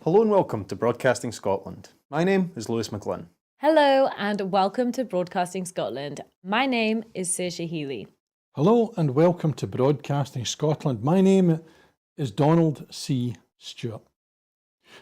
Hello and welcome to Broadcasting Scotland. My name is Lewis McGlynn. Hello and welcome to Broadcasting Scotland. My name is Saoirse Healy. Hello and welcome to Broadcasting Scotland. My name is Donald C. Stewart.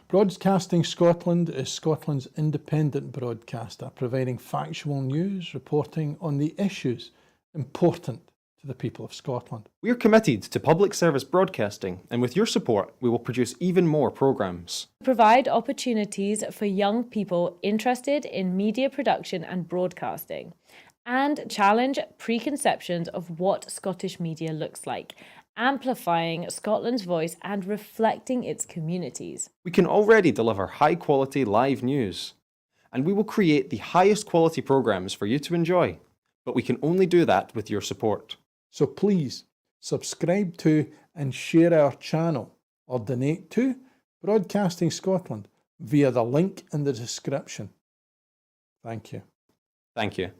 Broadcasting Scotland is Scotland's independent broadcaster, providing factual news, reporting on the issues important to the people of Scotland. We are committed to public service broadcasting, and with your support, we will produce even more programmes. Provide opportunities for young people interested in media production and broadcasting, and challenge preconceptions of what Scottish media looks like, amplifying Scotland's voice and reflecting its communities. We can already deliver high-quality live news, and we will create the highest quality programmes for you to enjoy. But we can only do that with your support. So please subscribe to and share our channel or donate to Broadcasting Scotland via the link in the description. Thank you. Thank you.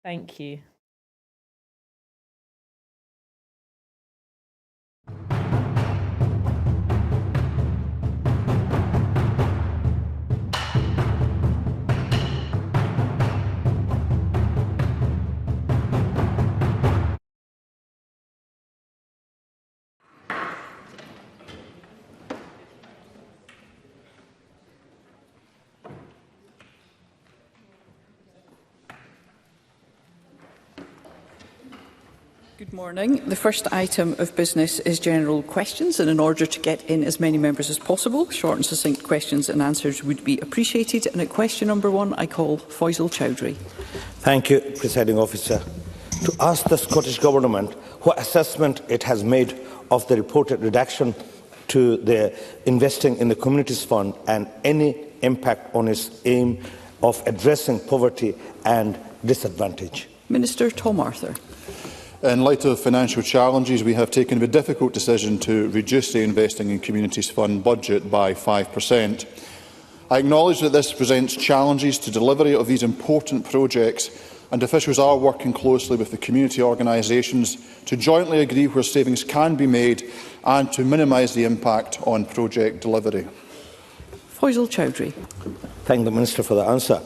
Thank you. Good morning. The first item of business is general questions, and in order to get in as many members as possible, short and succinct questions and answers would be appreciated. And at question number 1, I call Foysol Choudhury. Thank you, Presiding Officer. To ask the Scottish Government what assessment it has made of the reported reduction to the investing in the Communities Fund and any impact on its aim of addressing poverty and disadvantage. Minister Tom Arthur. In light of financial challenges, we have taken the difficult decision to reduce the Investing in Communities Fund budget by 5%. I acknowledge that this presents challenges to delivery of these important projects, and officials are working closely with the community organisations to jointly agree where savings can be made and to minimise the impact on project delivery. Foysol Choudhury. Thank the Minister for the answer.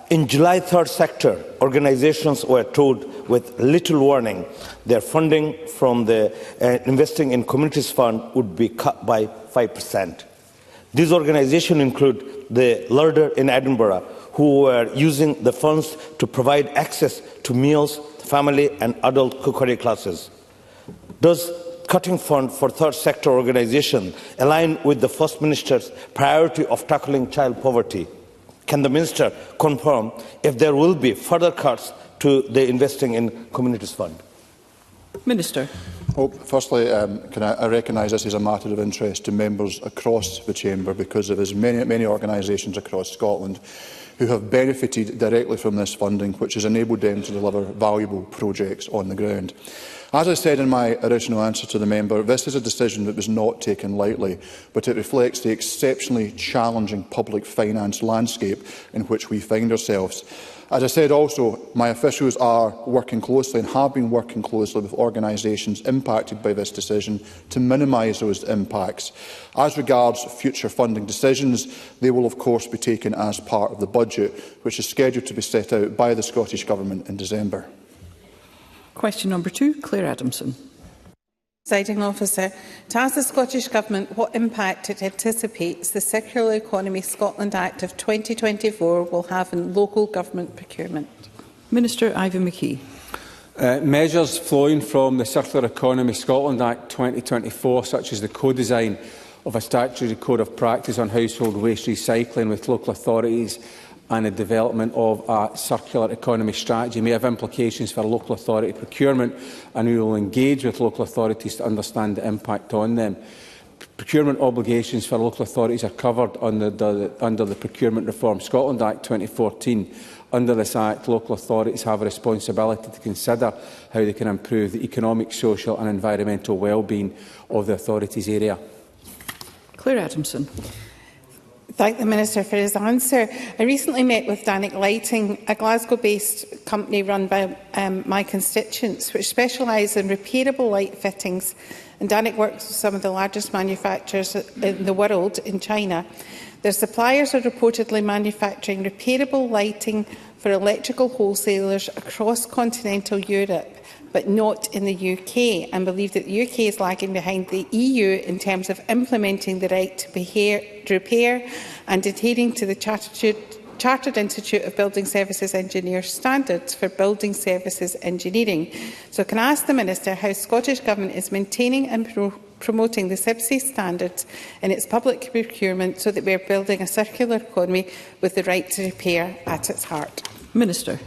In July, third sector organisations were told with little warning their funding from the Investing in Communities Fund would be cut by 5%. These organisations include the Larder in Edinburgh, who were using the funds to provide access to meals, family and adult cookery classes. Does cutting fund for third sector organisations align with the First Minister's priority of tackling child poverty? Can the Minister confirm if there will be further cuts to the Investing in Communities Fund? Minister. Well, firstly, I recognise this is a matter of interest to members across the Chamber because there are many organisations across Scotland who have benefited directly from this funding, which has enabled them to deliver valuable projects on the ground. As I said in my original answer to the member, this is a decision that was not taken lightly, but it reflects the exceptionally challenging public finance landscape in which we find ourselves. As I said also, my officials are working closely and have been working closely with organisations impacted by this decision to minimise those impacts. As regards future funding decisions, they will of course be taken as part of the budget, which is scheduled to be set out by the Scottish Government in December. Question number 2, Clare Adamson. Presiding Officer, to ask the Scottish Government what impact it anticipates the Circular Economy Scotland Act of 2024 will have in local government procurement. Minister Ivan McKee. Measures flowing from the Circular Economy Scotland Act 2024, such as the co-design of a statutory code of practice on household waste recycling with local authorities and the development of a circular economy strategy, may have implications for local authority procurement, and we will engage with local authorities to understand the impact on them. Procurement obligations for local authorities are covered under the Procurement Reform Scotland Act 2014. Under this Act, local authorities have a responsibility to consider how they can improve the economic, social and environmental well-being of the authorities area. Clare Adamson. Thank the Minister for his answer. I recently met with Danik Lighting, a Glasgow-based company run by my constituents, which specialise in repairable light fittings and Danik works with some of the largest manufacturers in the world in China. Their suppliers are reportedly manufacturing repairable lighting for electrical wholesalers across continental Europe, but not in the UK, and believe that the UK is lagging behind the EU in terms of implementing the right to repair and adhering to the Chartered Institute of Building Services Engineers standards for building services engineering. So can I ask the Minister how Scottish Government is maintaining and promoting the CIBSE standards in its public procurement so that we are building a circular economy with the right to repair at its heart? Minister.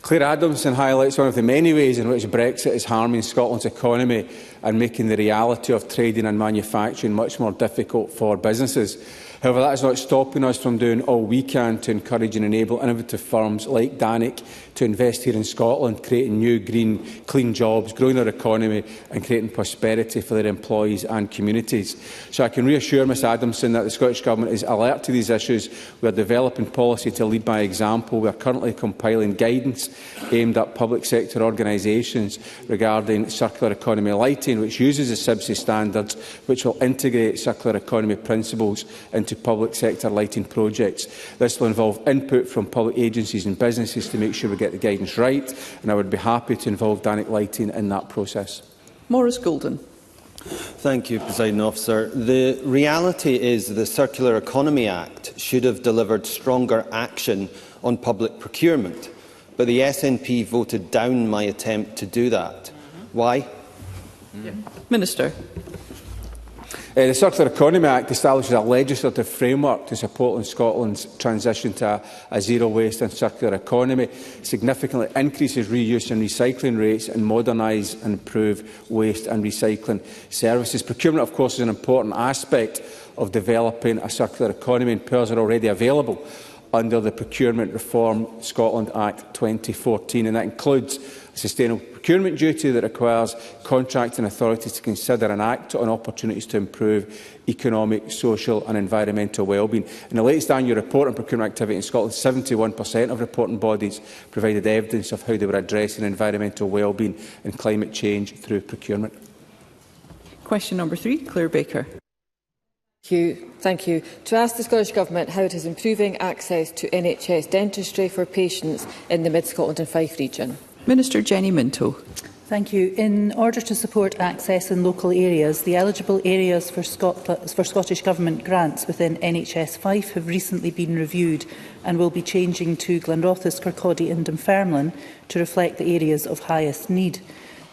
Clare Adamson highlights one of the many ways in which Brexit is harming Scotland's economy and making the reality of trading and manufacturing much more difficult for businesses. However, that is not stopping us from doing all we can to encourage and enable innovative firms like Danik to invest here in Scotland, creating new, green, clean jobs, growing our economy and creating prosperity for their employees and communities. So I can reassure Ms Adamson that the Scottish Government is alert to these issues. We are developing policy to lead by example. We are currently compiling guidance aimed at public sector organisations regarding circular economy lighting, which uses the CIBSE standards, which will integrate circular economy principles into public sector lighting projects. This will involve input from public agencies and businesses to make sure we get the guidance right, and I would be happy to involve Danik Lighting in that process. Maurice Golden. Thank you, Presiding Officer. The reality is the Circular Economy Act should have delivered stronger action on public procurement, but the SNP voted down my attempt to do that. Why? Minister. The Circular Economy Act establishes a legislative framework to support Scotland's transition to a zero-waste and circular economy, significantly increases reuse and recycling rates and modernise and improve waste and recycling services. Procurement, of course, is an important aspect of developing a circular economy, and powers are already available under the Procurement Reform Scotland Act 2014, and that includes a sustainable procurement duty that requires contracting authorities to consider and act on opportunities to improve economic, social and environmental wellbeing. In the latest annual report on procurement activity in Scotland, 71% of reporting bodies provided evidence of how they were addressing environmental wellbeing and climate change through procurement. Question number 3, Clare Baker. Thank you. To ask the Scottish Government how it is improving access to NHS dentistry for patients in the Mid Scotland and Fife region. Minister Jenny Minto. Thank you. In order to support access in local areas, the eligible areas for Scottish Government grants within NHS Fife have recently been reviewed and will be changing to Glenrothes, Kirkcaldy and Dunfermline to reflect the areas of highest need.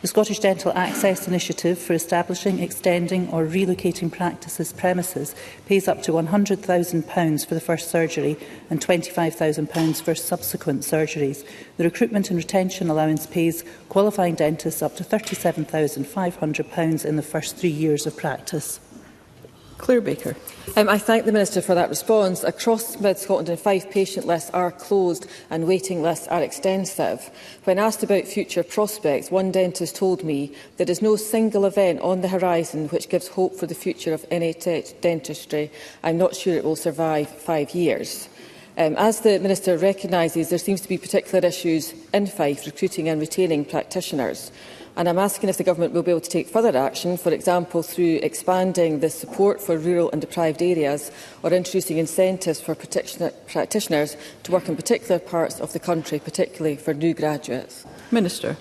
The Scottish Dental Access Initiative for establishing, extending or relocating practices premises pays up to £100,000 for the first surgery and £25,000 for subsequent surgeries. The recruitment and retention allowance pays qualifying dentists up to £37,500 in the first 3 years of practice. Clare Baker. I thank the Minister for that response. Across Mid Scotland and Fife, patient lists are closed and waiting lists are extensive. When asked about future prospects, one dentist told me there is no single event on the horizon which gives hope for the future of NHS dentistry. I'm not sure it will survive 5 years. As the Minister recognises, there seems to be particular issues in Fife recruiting and retaining practitioners. And I'm asking if the Government will be able to take further action, for example through expanding the support for rural and deprived areas or introducing incentives for practitioners to work in particular parts of the country, particularly for new graduates. Minister.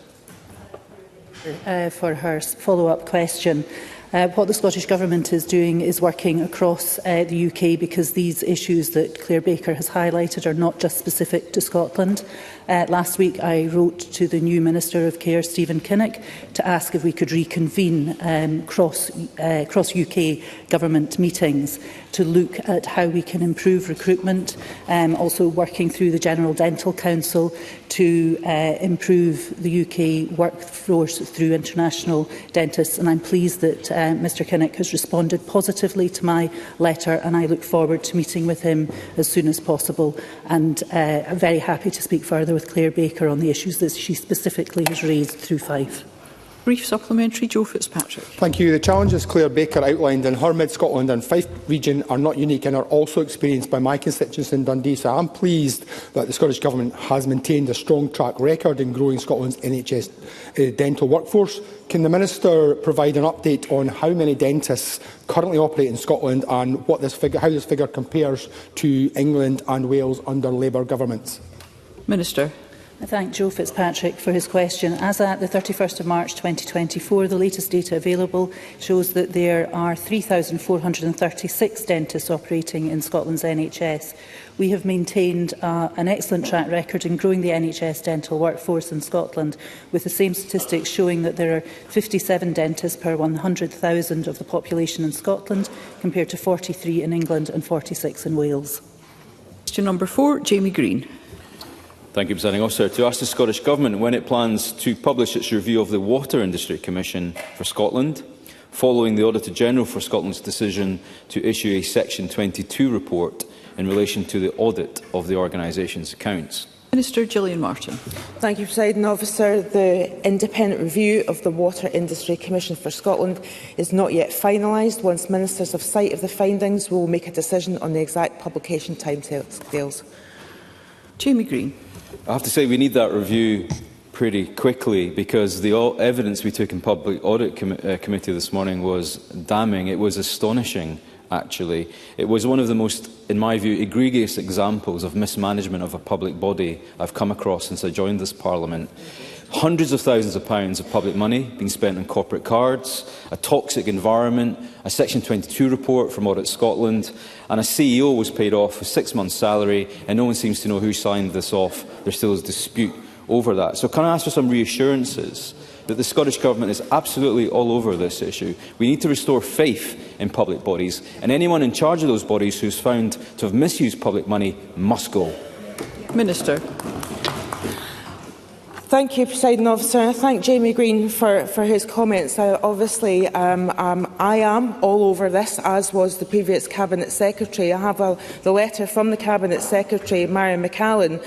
For her follow-up question. What the Scottish Government is doing is working across the UK, because these issues that Clare Baker has highlighted are not just specific to Scotland. Last week I wrote to the new Minister of Care, Stephen Kinnock, to ask if we could reconvene cross-UK government meetings to look at how we can improve recruitment, also working through the General Dental Council to improve the UK workforce through international dentists. And I'm pleased that Mr Kinnock has responded positively to my letter, and I look forward to meeting with him as soon as possible. And I'm very happy to speak further with Clare Baker on the issues that she specifically has raised through Fife. Brief supplementary, Joe Fitzpatrick. Thank you. The challenges Clare Baker outlined in her Mid Scotland and Fife region are not unique and are also experienced by my constituents in Dundee. So I am pleased that the Scottish Government has maintained a strong track record in growing Scotland's NHS dental workforce. Can the Minister provide an update on how many dentists currently operate in Scotland and how this figure compares to England and Wales under Labour governments? Minister. I thank Joe Fitzpatrick for his question. As at the 31st of March 2024, the latest data available shows that there are 3,436 dentists operating in Scotland's NHS. We have maintained an excellent track record in growing the NHS dental workforce in Scotland, with the same statistics showing that there are 57 dentists per 100,000 of the population in Scotland, compared to 43 in England and 46 in Wales. Question number 4, Jamie Greene. Thank you, Presiding Officer. To ask the Scottish Government when it plans to publish its review of the Water Industry Commission for Scotland, following the Auditor General for Scotland's decision to issue a Section 22 report in relation to the audit of the organisation's accounts. Minister Gillian Martin. Thank you, Presiding Officer. The independent review of the Water Industry Commission for Scotland is not yet finalised. Once Ministers have sight of the findings, we will make a decision on the exact publication timescales. Jamie Greene. I have to say we need that review pretty quickly, because the evidence we took in Public Audit Committee this morning was damning. It was astonishing, actually. It was one of the most, in my view, egregious examples of mismanagement of a public body I've come across since I joined this Parliament. Hundreds of thousands of pounds of public money being spent on corporate cards, a toxic environment, a Section 22 report from Audit Scotland, and a CEO was paid off with 6 months' salary, and no one seems to know who signed this off. There still is a dispute over that. So can I ask for some reassurances that the Scottish Government is absolutely all over this issue? We need to restore faith in public bodies, and anyone in charge of those bodies who is found to have misused public money must go. Minister. Thank you, Presiding Officer. I thank Jamie Greene for his comments. Obviously, I am all over this, as was the previous Cabinet Secretary. I have the letter from the Cabinet Secretary, Marion McCallan,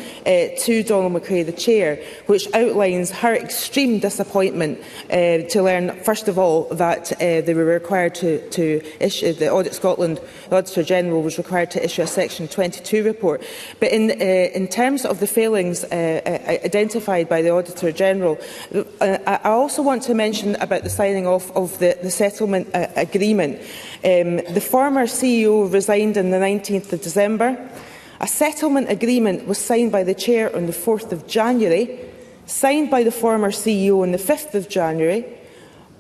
to Donald McRae, the Chair, which outlines her extreme disappointment to learn, first of all, that they were required to issue, the Audit Scotland, the Auditor General was required to issue a Section 22 report. But in terms of the failings identified by the Auditor General, I also want to mention about the signing off of the settlement agreement. The former CEO resigned on the 19th of December. A settlement agreement was signed by the Chair on the 4th of January, signed by the former CEO on the 5th of January,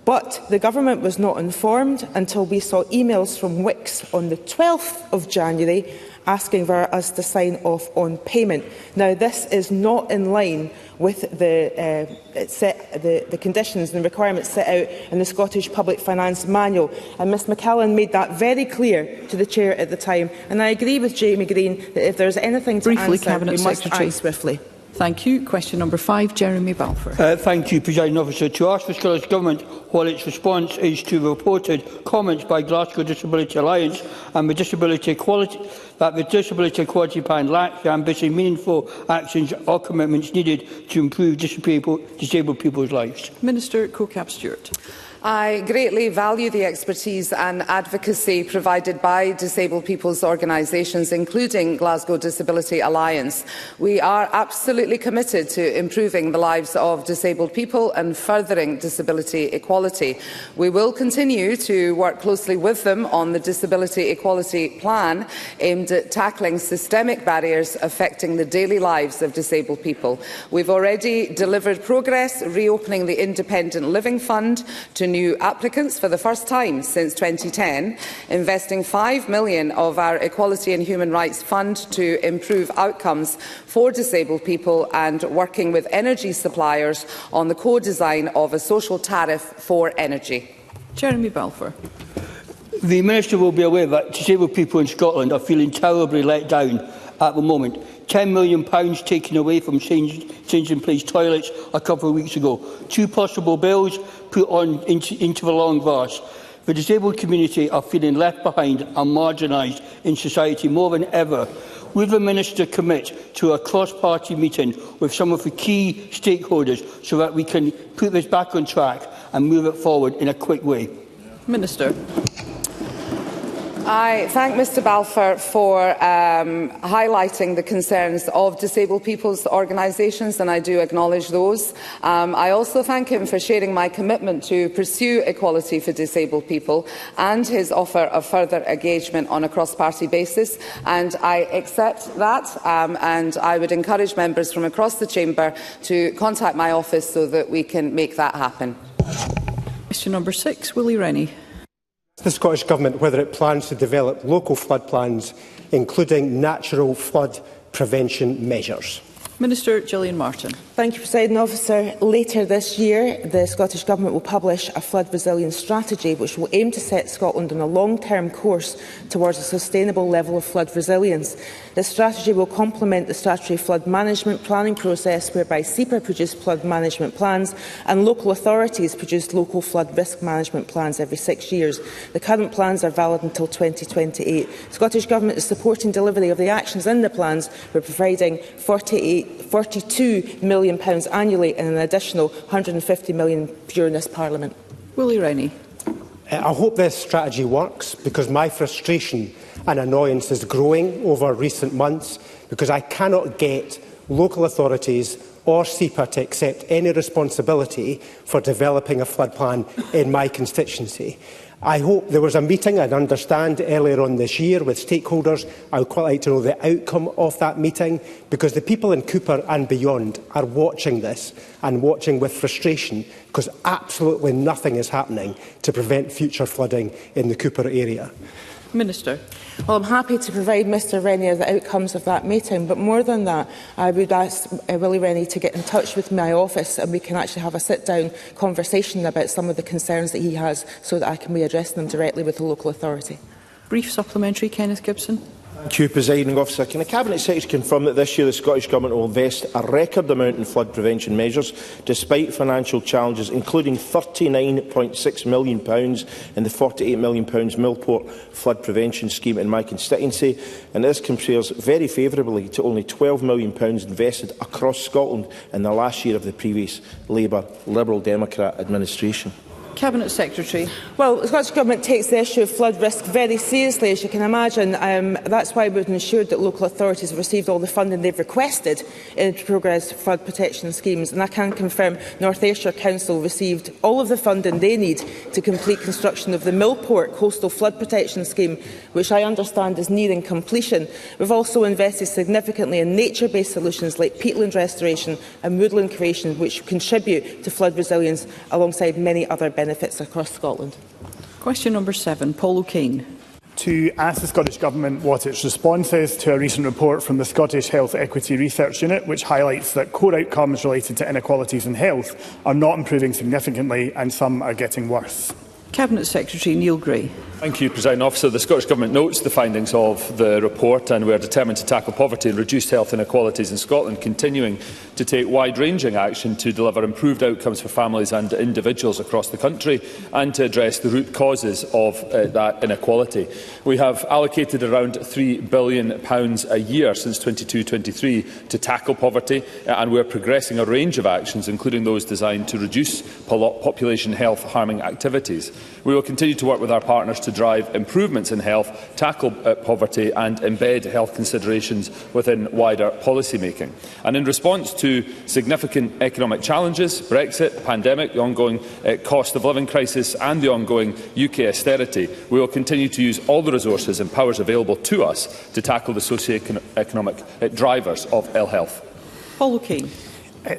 but the Government was not informed until we saw emails from Wix on the 12th of January asking for us to sign off on payment. Now, this is not in line with the conditions and requirements set out in the Scottish Public Finance Manual. And Ms McCallan made that very clear to the Chair at the time. And I agree with Jamie Greene that if there is anything to Briefly, answer, Cabinet we must Secretary. act swiftly. Thank you. Question number 5, Jeremy Balfour. Thank you, Presiding Officer. To ask the Scottish Government what its response is to reported comments by Glasgow Disability Alliance and the Disability Equality that the Disability Equality Plan lacks the ambitious, meaningful actions or commitments needed to improve disabled people's lives. Minister Colcap-Stewart. I greatly value the expertise and advocacy provided by disabled people's organisations, including Glasgow Disability Alliance. We are absolutely committed to improving the lives of disabled people and furthering disability equality. We will continue to work closely with them on the Disability Equality Plan aimed at tackling systemic barriers affecting the daily lives of disabled people. We've already delivered progress, reopening the Independent Living Fund to new applicants for the first time since 2010, investing £5 million of our Equality and Human Rights Fund to improve outcomes for disabled people, and working with energy suppliers on the co-design of a social tariff for energy. Jeremy Balfour. The Minister will be aware that disabled people in Scotland are feeling terribly let down at the moment. £10 million taken away from changing place toilets a couple of weeks ago. 2 possible bills put on into the long grass. The disabled community are feeling left behind and marginalised in society more than ever. Will the Minister commit to a cross-party meeting with some of the key stakeholders so that we can put this back on track and move it forward in a quick way? Minister. I thank Mr Balfour for highlighting the concerns of disabled people's organisations, and I do acknowledge those. I also thank him for sharing my commitment to pursue equality for disabled people and his offer of further engagement on a cross-party basis, and I accept that, and I would encourage members from across the chamber to contact my office so that we can make that happen. Question number 6, Willie Rennie. The Scottish Government whether it plans to develop local flood plans, including natural flood prevention measures. Minister Gillian Martin. Thank you, Presiding Officer. Later this year, the Scottish Government will publish a flood resilience strategy which will aim to set Scotland on a long-term course towards a sustainable level of flood resilience. This strategy will complement the statutory flood management planning process whereby SEPA produced flood management plans and local authorities produced local flood risk management plans every 6 years. The current plans are valid until 2028. The Scottish Government is supporting delivery of the actions in the plans. We're providing £42 million annually and an additional £150 million during this Parliament. Willie Rennie. I hope this strategy works, because my frustration and annoyance is growing over recent months, because I cannot get local authorities or SEPA to accept any responsibility for developing a flood plan in my constituency. I hope there was a meeting, I understand, earlier on this year with stakeholders. I would quite like to know the outcome of that meeting, because the people in Cooper and beyond are watching this and watching with frustration, because absolutely nothing is happening to prevent future flooding in the Cooper area. Minister. Well, I'm happy to provide Mr Rennie the outcomes of that meeting, but more than that, I would ask Willie Rennie to get in touch with my office and we can actually have a sit-down conversation about some of the concerns that he has so that I can be addressing them directly with the local authority. Brief supplementary, Kenneth Gibson. Thank you, Presiding Officer. Can the Cabinet Secretary confirm that this year the Scottish Government will invest a record amount in flood prevention measures, despite financial challenges, including £39.6 million in the £48 million Millport flood prevention scheme in my constituency? And this compares very favourably to only £12 million invested across Scotland in the last year of the previous Labour Liberal Democrat administration. Cabinet Secretary. Well, the Scottish Government takes the issue of flood risk very seriously, as you can imagine. That's why we've ensured that local authorities have received all the funding they've requested in progress flood protection schemes. And I can confirm North Ayrshire Council received all of the funding they need to complete construction of the Millport Coastal Flood Protection Scheme, which I understand is nearing completion. We've also invested significantly in nature-based solutions like peatland restoration and woodland creation, which contribute to flood resilience alongside many other benefits across Scotland. Question number 7, Paul O'Kane. To ask the Scottish Government what its response is to a recent report from the Scottish Health Equity Research Unit, which highlights that core outcomes related to inequalities in health are not improving significantly and some are getting worse. Cabinet Secretary Neil Gray. Thank you, Presiding Officer. The Scottish Government notes the findings of the report, and we are determined to tackle poverty and reduce health inequalities in Scotland, continuing to take wide-ranging action to deliver improved outcomes for families and individuals across the country and to address the root causes of that inequality. We have allocated around £3 billion a year since 2022-23 to tackle poverty, and we are progressing a range of actions, including those designed to reduce population health-harming activities. We will continue to work with our partners to drive improvements in health, tackle poverty and embed health considerations within wider policy making. And in response to significant economic challenges, Brexit, the pandemic, the ongoing cost of living crisis and the ongoing UK austerity, we will continue to use all the resources and powers available to us to tackle the socio-economic drivers of ill health. Paul O'Kane.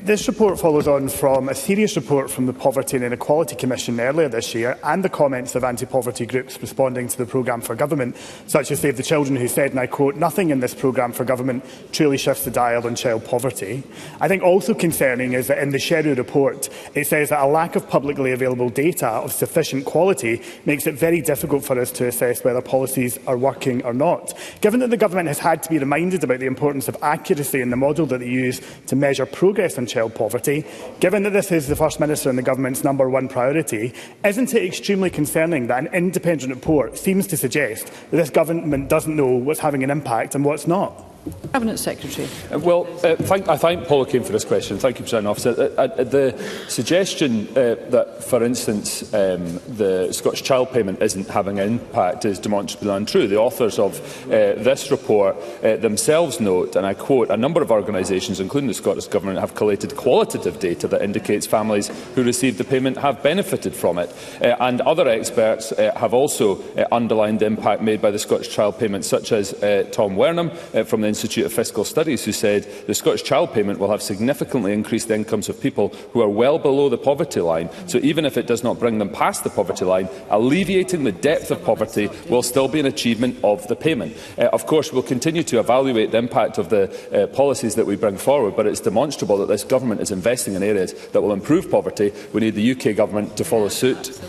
This report follows on from a serious report from the Poverty and Inequality Commission earlier this year and the comments of anti-poverty groups responding to the programme for government, such as Save the Children, who said, and I quote, "Nothing in this programme for government truly shifts the dial on child poverty." I think also concerning is that in the Sherwood report it says that a lack of publicly available data of sufficient quality makes it very difficult for us to assess whether policies are working or not. Given that the government has had to be reminded about the importance of accuracy in the model that they use to measure progress on child poverty, given that this is the First Minister and the Government's #1 priority, isn't it extremely concerning that an independent report seems to suggest that this Government doesn't know what's having an impact and what's not? Cabinet Secretary. I thank Paul O'Kane for this question. Thank you, President Officer. The suggestion that, for instance, the Scottish Child Payment isn't having an impact is demonstrably untrue. The authors of this report themselves note, and I quote, a number of organisations, including the Scottish Government, have collated qualitative data that indicates families who receive the payment have benefited from it. And other experts have also underlined the impact made by the Scottish Child Payment, such as Tom Wernham from the Institute of Fiscal Studies, who said the Scottish Child Payment will have significantly increased the incomes of people who are well below the poverty line. So even if it does not bring them past the poverty line, alleviating the depth of poverty will still be an achievement of the payment. Of course, we'll continue to evaluate the impact of the policies that we bring forward, but it's demonstrable that this government is investing in areas that will improve poverty. We need the UK Government to follow suit.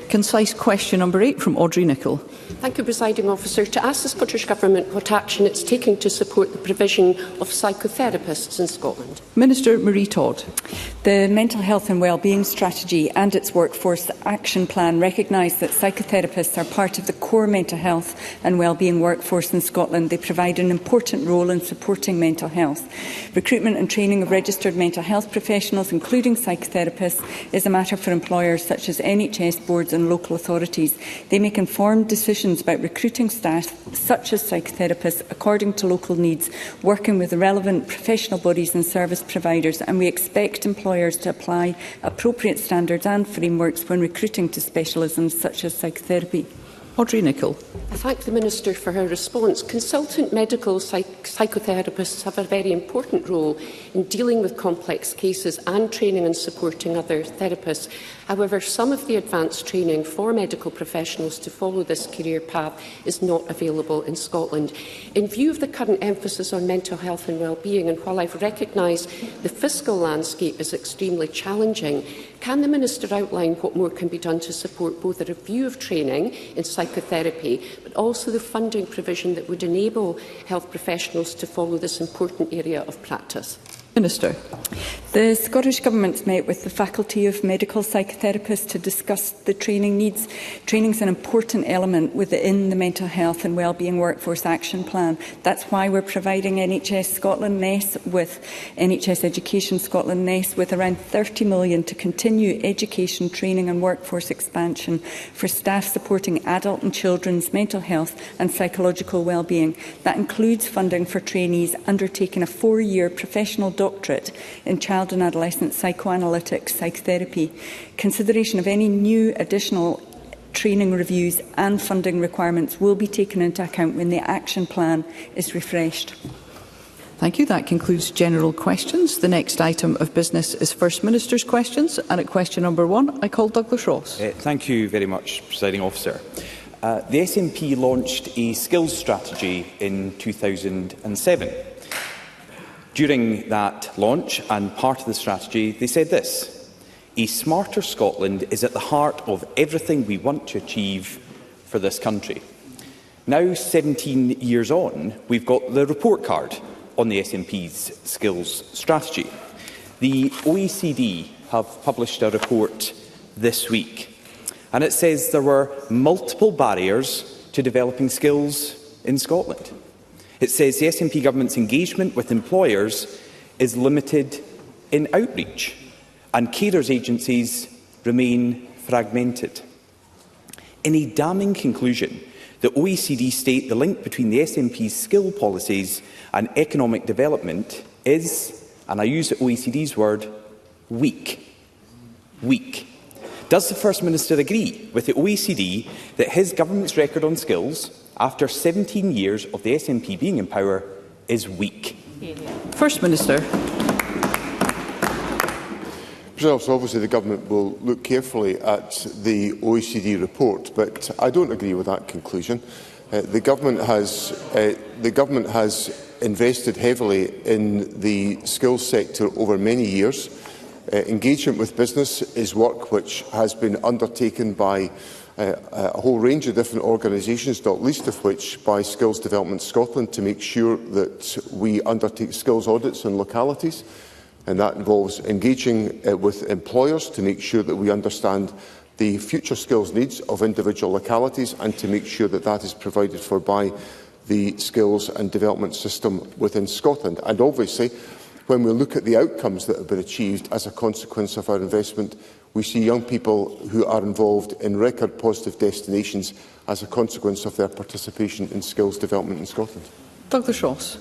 Concise question number 8 from Audrey Nicholl. Thank you, Presiding Officer. To ask the Scottish Government what action it's taking to support the provision of psychotherapists in Scotland. Minister Marie Todd. The Mental Health and Wellbeing Strategy and its Workforce Action Plan recognise that psychotherapists are part of the core mental health and wellbeing workforce in Scotland. They provide an important role in supporting mental health. Recruitment and training of registered mental health professionals, including psychotherapists, is a matter for employers such as NHS boards and local authorities. They make informed decisions about recruiting staff, such as psychotherapists, according to local needs, working with the relevant professional bodies and service providers, and we expect employers to apply appropriate standards and frameworks when recruiting to specialisms such as psychotherapy. Audrey Nicholl. I thank the Minister for her response. Consultant medical psychotherapists have a very important role in dealing with complex cases and training and supporting other therapists. However, some of the advanced training for medical professionals to follow this career path is not available in Scotland. In view of the current emphasis on mental health and wellbeing, and while I've recognised the fiscal landscape is extremely challenging, can the Minister outline what more can be done to support both a review of training in psychotherapy, but also the funding provision that would enable health professionals to follow this important area of practice? Minister. The Scottish Government met with the Faculty of Medical Psychotherapists to discuss the training needs. Training is an important element within the Mental Health and Wellbeing Workforce Action Plan. That's why we're providing NHS Scotland NES with NHS Education Scotland NES with around 30 million to continue education, training and workforce expansion for staff supporting adult and children's mental health and psychological wellbeing. That includes funding for trainees undertaking a 4-year professional doctorate in child and adolescent psychoanalytic psychotherapy. Consideration of any new additional training reviews and funding requirements will be taken into account when the action plan is refreshed. Thank you. That concludes general questions. The next item of business is First Minister's questions, and at question number 1 I call Douglas Ross. Thank you very much, Presiding Officer. The SNP launched a skills strategy in 2007. During that launch and part of the strategy, they said this: a smarter Scotland is at the heart of everything we want to achieve for this country. Now, 17 years on, we've got the report card on the SNP's skills strategy. The OECD have published a report this week, and it says there were multiple barriers to developing skills in Scotland. It says the SNP government's engagement with employers is limited in outreach, and carers agencies remain fragmented. In a damning conclusion, the OECD state the link between the SNP's skill policies and economic development is, and I use the OECD's word, weak. Weak. Does the First Minister agree with the OECD that his government's record on skills, after 17 years of the SNP being in power, is weak? First Minister. Obviously, the Government will look carefully at the OECD report, but I don't agree with that conclusion. The Government has invested heavily in the skills sector over many years. Engagement with business is work which has been undertaken by a whole range of different organisations, not least of which by Skills Development Scotland, to make sure that we undertake skills audits in localities. And that involves engaging with employers to make sure that we understand the future skills needs of individual localities and to make sure that that is provided for by the skills and development system within Scotland. And obviously, when we look at the outcomes that have been achieved as a consequence of our investment, we see young people who are involved in record positive destinations as a consequence of their participation in skills development in Scotland. Douglas Ross.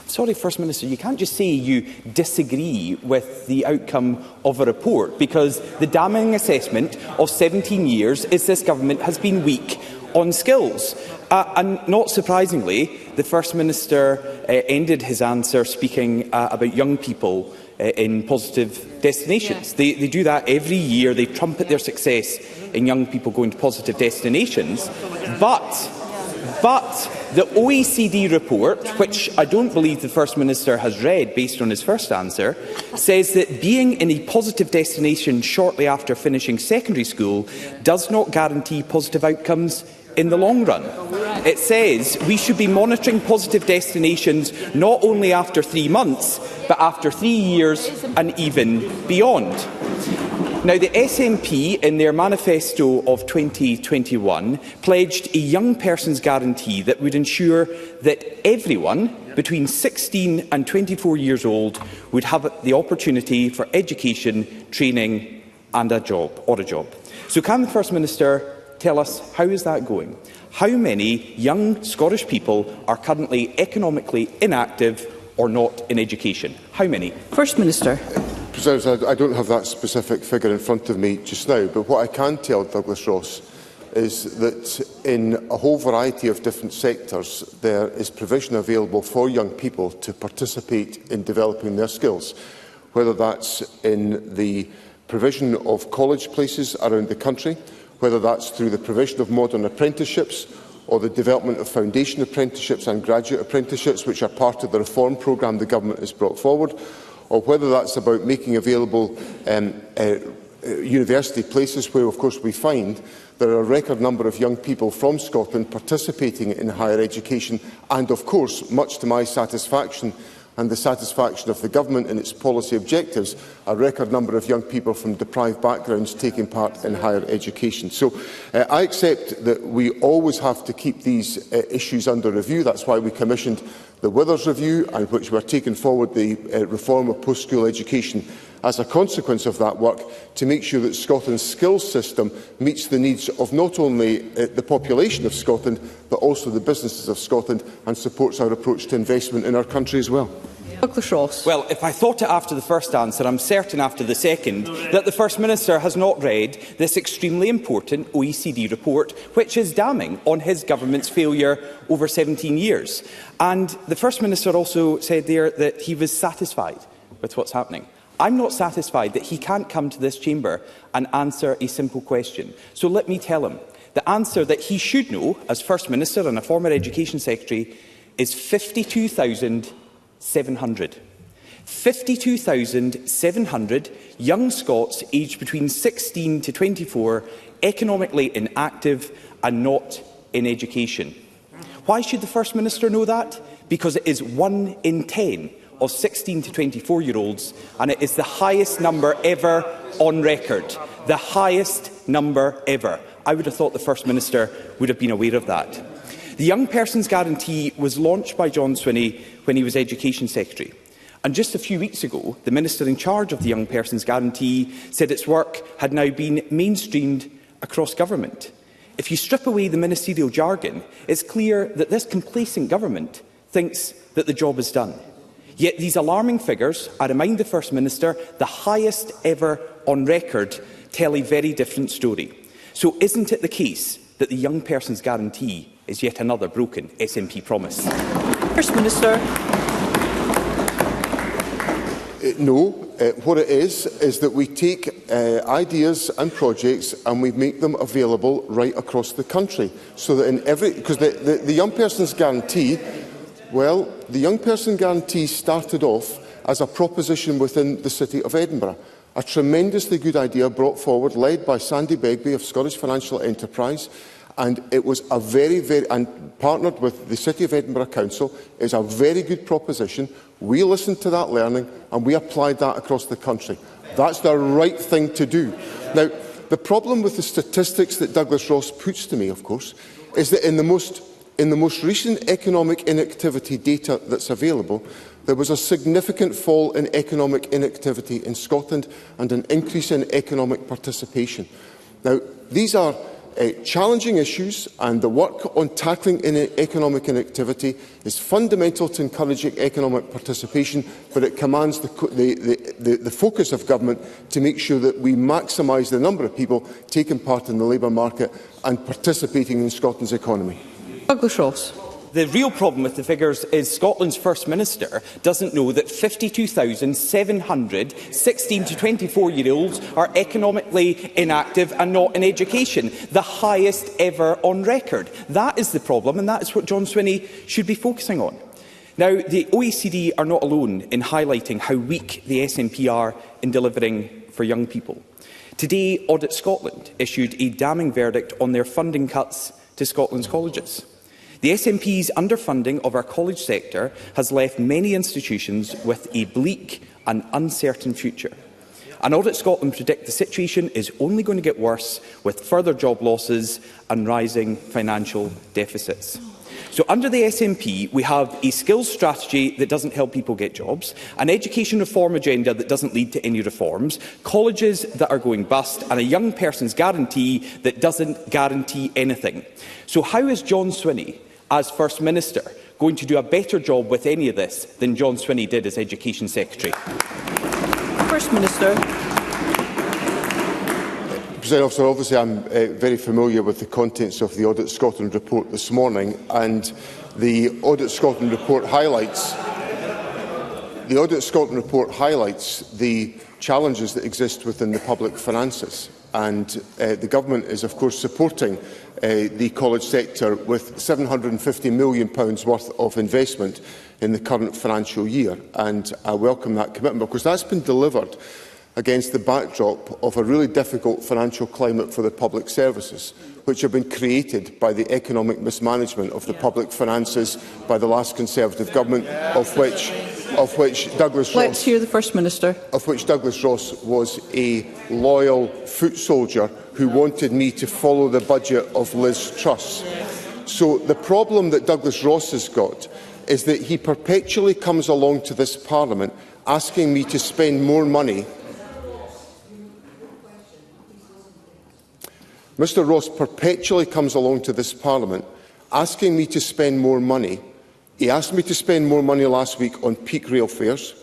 Sorry, First Minister, you can't just say you disagree with the outcome of a report, because the damning assessment of 17 years is this government has been weak on skills. And not surprisingly, the First Minister ended his answer speaking about young people in positive destinations. Yeah. They do that every year. They trumpet their success in young people going to positive destinations. But the OECD report, which I don't believe the First Minister has read based on his first answer, says that being in a positive destination shortly after finishing secondary school does not guarantee positive outcomes in the long run. It says we should be monitoring positive destinations not only after 3 months, but after 3 years and even beyond. Now, the SNP, in their manifesto of 2021, pledged a young person's guarantee that would ensure that everyone between 16 and 24 years old would have the opportunity for education, training and a job. So can the First Minister tell us, how is that going? How many young Scottish people are currently economically inactive or not in education? How many? First Minister. I don't have that specific figure in front of me just now, but what I can tell Douglas Ross is that in a whole variety of different sectors there is provision available for young people to participate in developing their skills, whether that's in the provision of college places around the country, whether that's through the provision of modern apprenticeships or the development of foundation apprenticeships and graduate apprenticeships, which are part of the reform programme the government has brought forward, or whether that's about making available university places where, of course, we find there are a record number of young people from Scotland participating in higher education and, of course, much to my satisfaction and the satisfaction of the government and its policy objectives, a record number of young people from deprived backgrounds taking part in higher education. So I accept that we always have to keep these issues under review. That's why we commissioned the Withers Review, and which we are taking forward the reform of post-school education as a consequence of that work, to make sure that Scotland's skills system meets the needs of not only the population of Scotland, but also the businesses of Scotland, and supports our approach to investment in our country as well. Douglas Ross. Well, if I thought it after the first answer, I'm certain after the second that the First Minister has not read this extremely important OECD report, which is damning on his government's failure over 17 years. And the First Minister also said there that he was satisfied with what's happening. I'm not satisfied that he can't come to this chamber and answer a simple question. So let me tell him. The answer that he should know, as First Minister and a former Education Secretary, is 52,700. 52,700 young Scots aged between 16 to 24, economically inactive and not in education. Why should the First Minister know that? Because it is 1 in 10 of 16 to 24-year-olds, and it is the highest number ever on record. The highest number ever. I would have thought the First Minister would have been aware of that. The Young Persons Guarantee was launched by John Swinney when he was Education Secretary. And just a few weeks ago, the Minister in charge of the Young Persons Guarantee said its work had now been mainstreamed across government. If you strip away the ministerial jargon, it's clear that this complacent government thinks that the job is done. Yet these alarming figures, I remind the First Minister, the highest ever on record, tell a very different story. So isn't it the case that the Young Persons Guarantee is yet another broken SNP promise? First Minister. No. What it is that we take ideas and projects and we make them available right across the country. So that in every... Because the Young Persons Guarantee... Well, the Young Person Guarantee started off as a proposition within the City of Edinburgh. A tremendously good idea brought forward, led by Sandy Begbie of Scottish Financial Enterprise, and it was a and partnered with the City of Edinburgh Council, is a very good proposition. We listened to that learning and we applied that across the country. That's the right thing to do. Now, the problem with the statistics that Douglas Ross puts to me, of course, is that in the most In the most recent economic inactivity data that's available, there was a significant fall in economic inactivity in Scotland and an increase in economic participation. Now, these are challenging issues, and the work on tackling economic inactivity is fundamental to encouraging economic participation, but it commands the focus of government to make sure that we maximise the number of people taking part in the labour market and participating in Scotland's economy. Douglas Ross. The real problem with the figures is Scotland's First Minister doesn't know that 52,700 16 to 24-year-olds are economically inactive and not in education, the highest ever on record. That is the problem, and that is what John Swinney should be focusing on. Now, the OECD are not alone in highlighting how weak the SNP are in delivering for young people. Today, Audit Scotland issued a damning verdict on their funding cuts to Scotland's colleges. The SNP's underfunding of our college sector has left many institutions with a bleak and uncertain future. And Audit Scotland predict the situation is only going to get worse with further job losses and rising financial deficits. So under the SNP, we have a skills strategy that doesn't help people get jobs, an education reform agenda that doesn't lead to any reforms, colleges that are going bust, and a young person's guarantee that doesn't guarantee anything. So how is John Swinney, as First Minister, going to do a better job with any of this than John Swinney did as Education Secretary? First Minister. President Officer, obviously I'm very familiar with the contents of the Audit Scotland report this morning, and the Audit Scotland report highlights the challenges that exist within the public finances. And the Government is, of course, supporting the college sector with £750 million worth of investment in the current financial year. And I welcome that commitment, because that's been delivered against the backdrop of a really difficult financial climate for the public services, which have been created by the economic mismanagement of the public finances by the last Conservative government, of which Douglas Ross. Let's hear the First Minister. Of which Douglas Ross was a loyal foot soldier who wanted me to follow the budget of Liz Truss. So the problem that Douglas Ross has got is that he perpetually comes along to this Parliament asking me to spend more money. Mr Ross perpetually comes along to this Parliament asking me to spend more money. He asked me to spend more money last week on peak rail fares.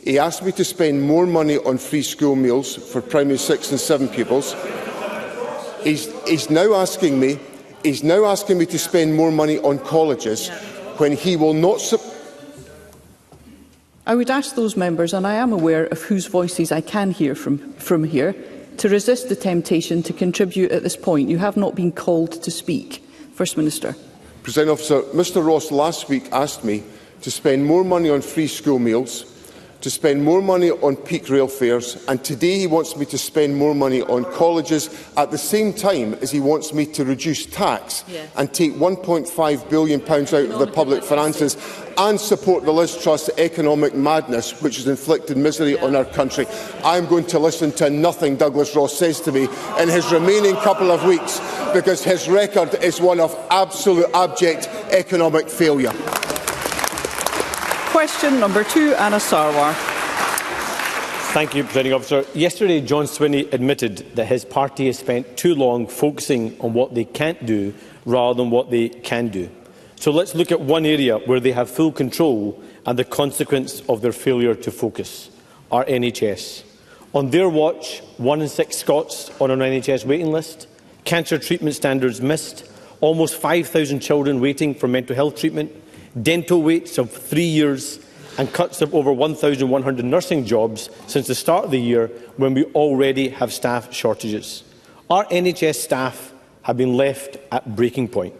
He asked me to spend more money on free school meals for primary 6 and 7 pupils. He's now asking me to spend more money on colleges when he will not I would ask those members, and I am aware of whose voices I can hear from here, to resist the temptation to contribute at this point. You have not been called to speak. First Minister. President Officer, Mr Ross last week asked me to spend more money on free school meals, to spend more money on peak rail fares, and today he wants me to spend more money on colleges at the same time as he wants me to reduce tax and take £1.5 billion out of the public finances and support the Liz Truss economic madness, which has inflicted misery on our country. I am going to listen to nothing Douglas Ross says to me in his remaining couple of weeks, because his record is one of absolute abject economic failure. Question number 2, Anna Sarwar. Thank you, Presiding Officer. Yesterday, John Swinney admitted that his party has spent too long focusing on what they can't do rather than what they can do. So let's look at one area where they have full control and the consequence of their failure to focus: our NHS. On their watch, 1 in 6 Scots on an NHS waiting list, cancer treatment standards missed, almost 5,000 children waiting for mental health treatment, dental waits of 3 years, and cuts of over 1,100 nursing jobs since the start of the year, when we already have staff shortages. Our NHS staff have been left at breaking point.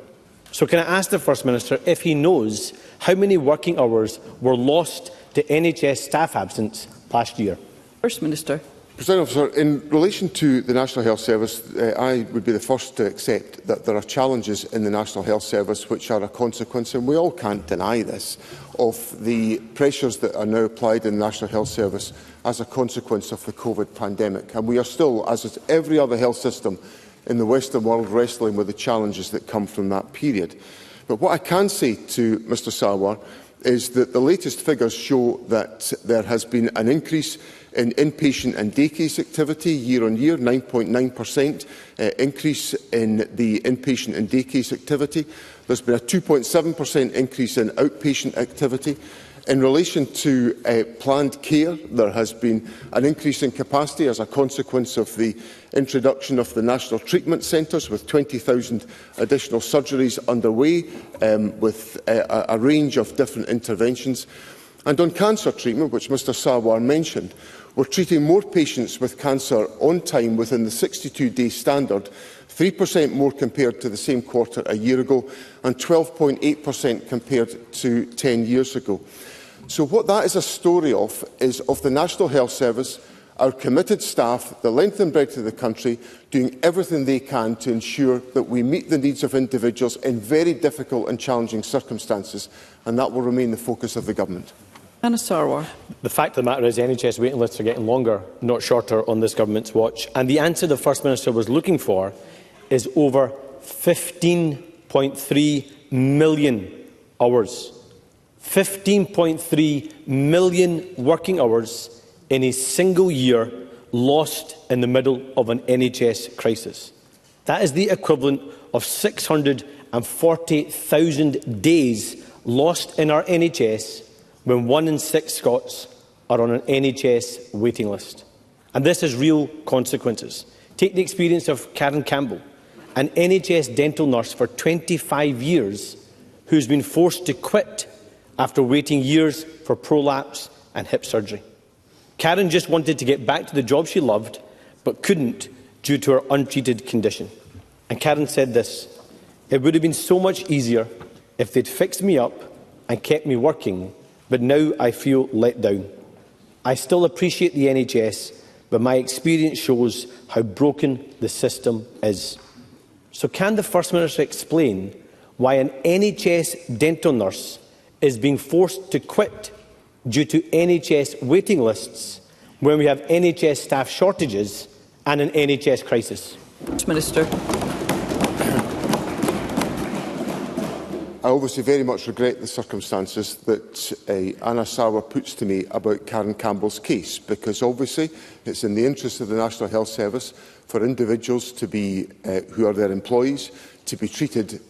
So can I ask the First Minister if he knows how many working hours were lost to NHS staff absence last year? First Minister. President Officer, in relation to the National Health Service, I would be the first to accept that there are challenges in the National Health Service which are a consequence, and we all can't deny this, of the pressures that are now applied in the National Health Service as a consequence of the COVID pandemic. And we are still, as is every other health system in the Western world, wrestling with the challenges that come from that period. But what I can say to Mr Sarwar is that the latest figures show that there has been an increase in inpatient and day case activity year on year, 9.9% increase in the inpatient and day case activity. There's been a 2.7% increase in outpatient activity. In relation to planned care, there has been an increase in capacity as a consequence of the introduction of the National Treatment Centres, with 20,000 additional surgeries underway, with a range of different interventions. And on cancer treatment, which Mr Sarwar mentioned, we're treating more patients with cancer on time within the 62-day standard, 3% more compared to the same quarter a year ago, and 12.8% compared to 10 years ago. So what that is a story of is of the National Health Service, our committed staff, the length and breadth of the country, doing everything they can to ensure that we meet the needs of individuals in very difficult and challenging circumstances, and that will remain the focus of the Government. Anna Sarwar. The fact of the matter is NHS waiting lists are getting longer, not shorter, on this Government's watch. And the answer the First Minister was looking for is over 15.3 million hours. 15.3 million working hours in a single year lost in the middle of an NHS crisis. That is the equivalent of 640,000 days lost in our NHS when 1 in 6 Scots are on an NHS waiting list. And this has real consequences. Take the experience of Karen Campbell, an NHS dental nurse for 25 years who's been forced to quit after waiting years for prolapse and hip surgery. Karen just wanted to get back to the job she loved, but couldn't due to her untreated condition. And Karen said this: "It would have been so much easier if they'd fixed me up and kept me working, but now I feel let down. I still appreciate the NHS, but my experience shows how broken the system is." So can the First Minister explain why an NHS dental nurse is being forced to quit due to NHS waiting lists when we have NHS staff shortages and an NHS crisis? Minister. I obviously very much regret the circumstances that Anna Sarwar puts to me about Karen Campbell's case, because obviously it's in the interest of the National Health Service for individuals to be, who are their employees, to be treated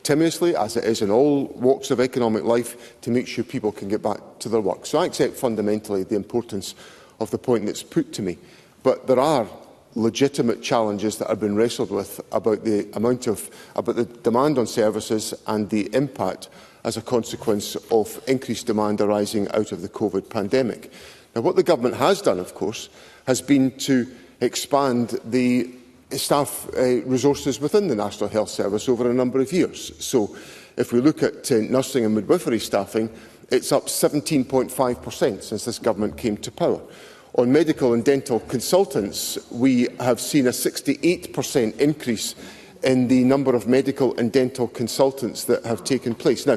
timeously, as it is in all walks of economic life, to make sure people can get back to their work. So I accept fundamentally the importance of the point that's put to me. But there are legitimate challenges that have been wrestled with about the demand on services and the impact as a consequence of increased demand arising out of the COVID pandemic. Now, what the Government has done, of course, has been to expand the staff resources within the National Health Service over a number of years. So if we look at nursing and midwifery staffing, it's up 17.5% since this Government came to power. On medical and dental consultants, we have seen a 68% increase in the number of medical and dental consultants that have taken place now,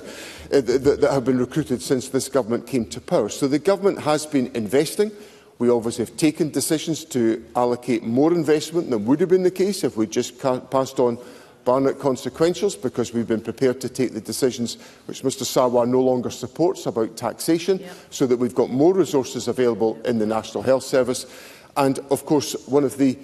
that have been recruited since this Government came to power. So the Government has been investing. We obviously have taken decisions to allocate more investment than would have been the case if we just passed on Barnett consequentials, because we've been prepared to take the decisions which Mr Sarwar no longer supports about taxation, so that we've got more resources available in the National Health Service. And, of course, one of the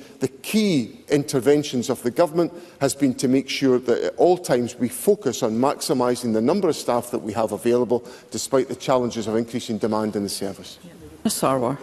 key interventions of the Government has been to make sure that at all times we focus on maximising the number of staff that we have available, despite the challenges of increasing demand in the service. Sarwar.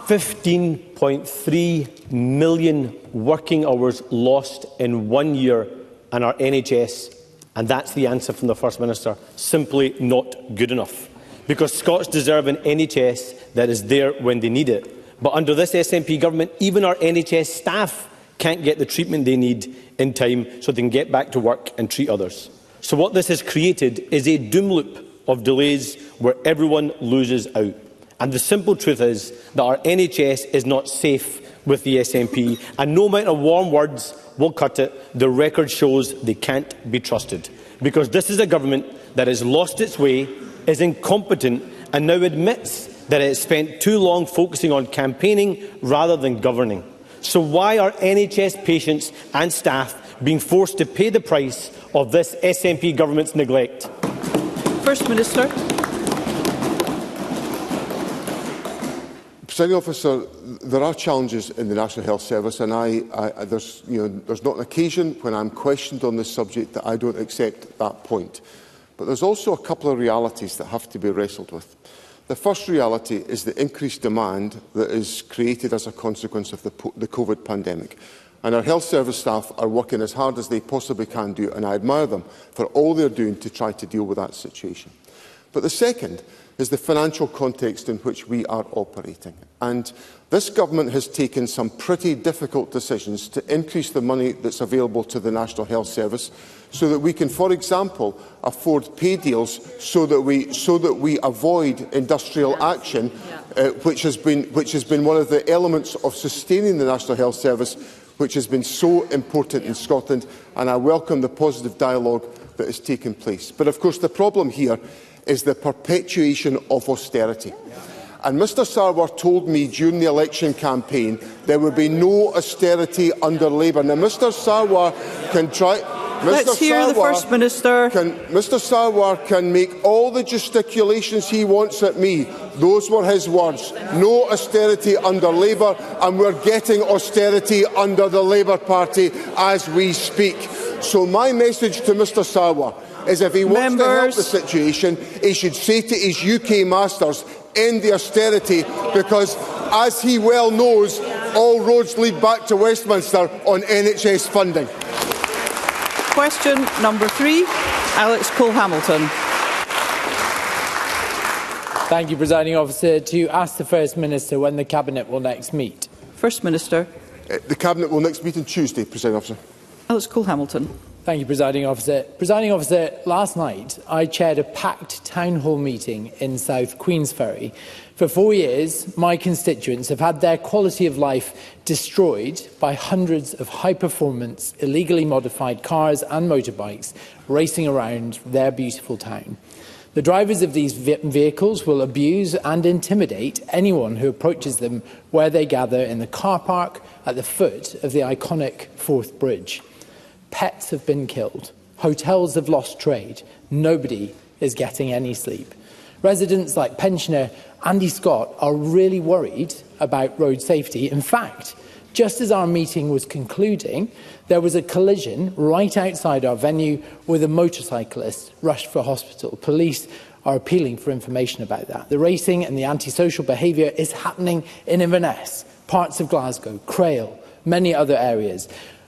15.3 million working hours lost in 1 year in our NHS, and that's the answer from the First Minister. Simply not good enough. Because Scots deserve an NHS that is there when they need it. But under this SNP government, even our NHS staff can't get the treatment they need in time so they can get back to work and treat others. So what this has created is a doom loop of delays where everyone loses out. And the simple truth is that our NHS is not safe with the SNP, and no amount of warm words will cut it. The record shows they can't be trusted. Because this is a government that has lost its way, is incompetent, and now admits that it has spent too long focusing on campaigning rather than governing. So why are NHS patients and staff being forced to pay the price of this SNP government's neglect? First Minister. Presiding Officer, there are challenges in the National Health Service, and there's not an occasion when I'm questioned on this subject that I don't accept that point. But there's also a couple of realities that have to be wrestled with. The first reality is the increased demand that is created as a consequence of the COVID pandemic. And our health service staff are working as hard as they possibly can do, and I admire them for all they're doing to try to deal with that situation. But the second is the financial context in which we are operating. And this government has taken some pretty difficult decisions to increase the money that's available to the National Health Service so that we can, for example, afford pay deals so that we avoid industrial action, which has been one of the elements of sustaining the National Health Service, which has been so important in Scotland, and I welcome the positive dialogue that has taken place. But of course the problem here is the perpetuation of austerity. And Mr Sarwar told me during the election campaign there would be no austerity under Labour. Now Mr Sarwar can try... Let's hear the First Minister. Mr Sarwar can make all the gesticulations he wants at me. Those were his words. No austerity under Labour, and we're getting austerity under the Labour Party as we speak. So my message to Mr Sarwar is if he wants to help the situation, he should say to his UK masters, end the austerity, because, as he well knows, all roads lead back to Westminster on NHS funding. Question number 3, Alex Cole-Hamilton. Thank you, Presiding Officer. To ask the First Minister when the Cabinet will next meet. First Minister. The Cabinet will next meet on Tuesday, Presiding Officer. Alex Cole-Hamilton. Thank you, Presiding Officer. Presiding Officer, last night I chaired a packed town hall meeting in South Queensferry. For 4 years, my constituents have had their quality of life destroyed by hundreds of high-performance, illegally modified cars and motorbikes racing around their beautiful town. The drivers of these vehicles will abuse and intimidate anyone who approaches them where they gather in the car park at the foot of the iconic Forth Bridge. Pets have been killed. Hotels have lost trade. Nobody is getting any sleep. Residents like pensioner Andy Scott are really worried about road safety. In fact, just as our meeting was concluding, there was a collision right outside our venue with a motorcyclist rushed for hospital. Police are appealing for information about that. The racing and the antisocial behaviour is happening in Inverness, parts of Glasgow, Crail, many other areas.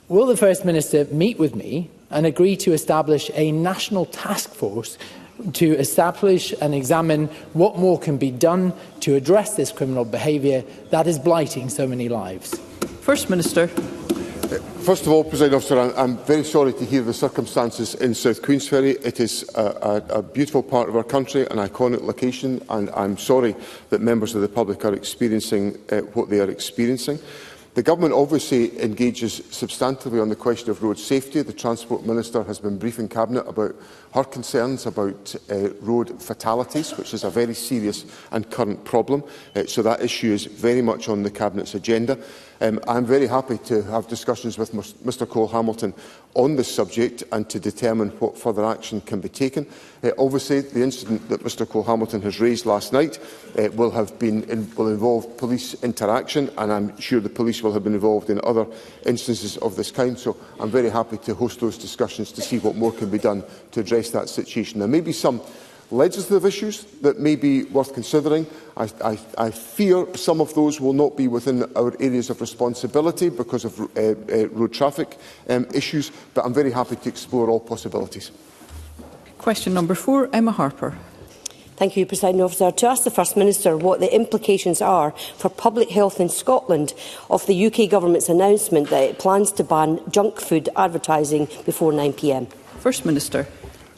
Will the First Minister meet with me and agree to establish a national task force to establish and examine what more can be done to address this criminal behaviour that is blighting so many lives? First Minister. First of all, Presiding Officer, I'm very sorry to hear the circumstances in South Queensferry. It is a beautiful part of our country, an iconic location, and I'm sorry that members of the public are experiencing what they are experiencing. The Government obviously engages substantively on the question of road safety. The Transport Minister has been briefing Cabinet about her concerns about road fatalities, which is a very serious and current problem. So that issue is very much on the Cabinet's agenda. I'm very happy to have discussions with Mr Cole-Hamilton on this subject and to determine what further action can be taken. Obviously, the incident that Mr Cole-Hamilton has raised last night will involve police interaction, and I'm sure the police will have been involved in other instances of this kind. So I'm very happy to host those discussions to see what more can be done to address that situation. There may be some legislative issues that may be worth considering. I fear some of those will not be within our areas of responsibility because of road traffic issues, but I'm very happy to explore all possibilities. Question number 4, Emma Harper. Thank you, Presiding Officer. To ask the First Minister what the implications are for public health in Scotland of the UK Government's announcement that it plans to ban junk food advertising before 9 p.m. First Minister.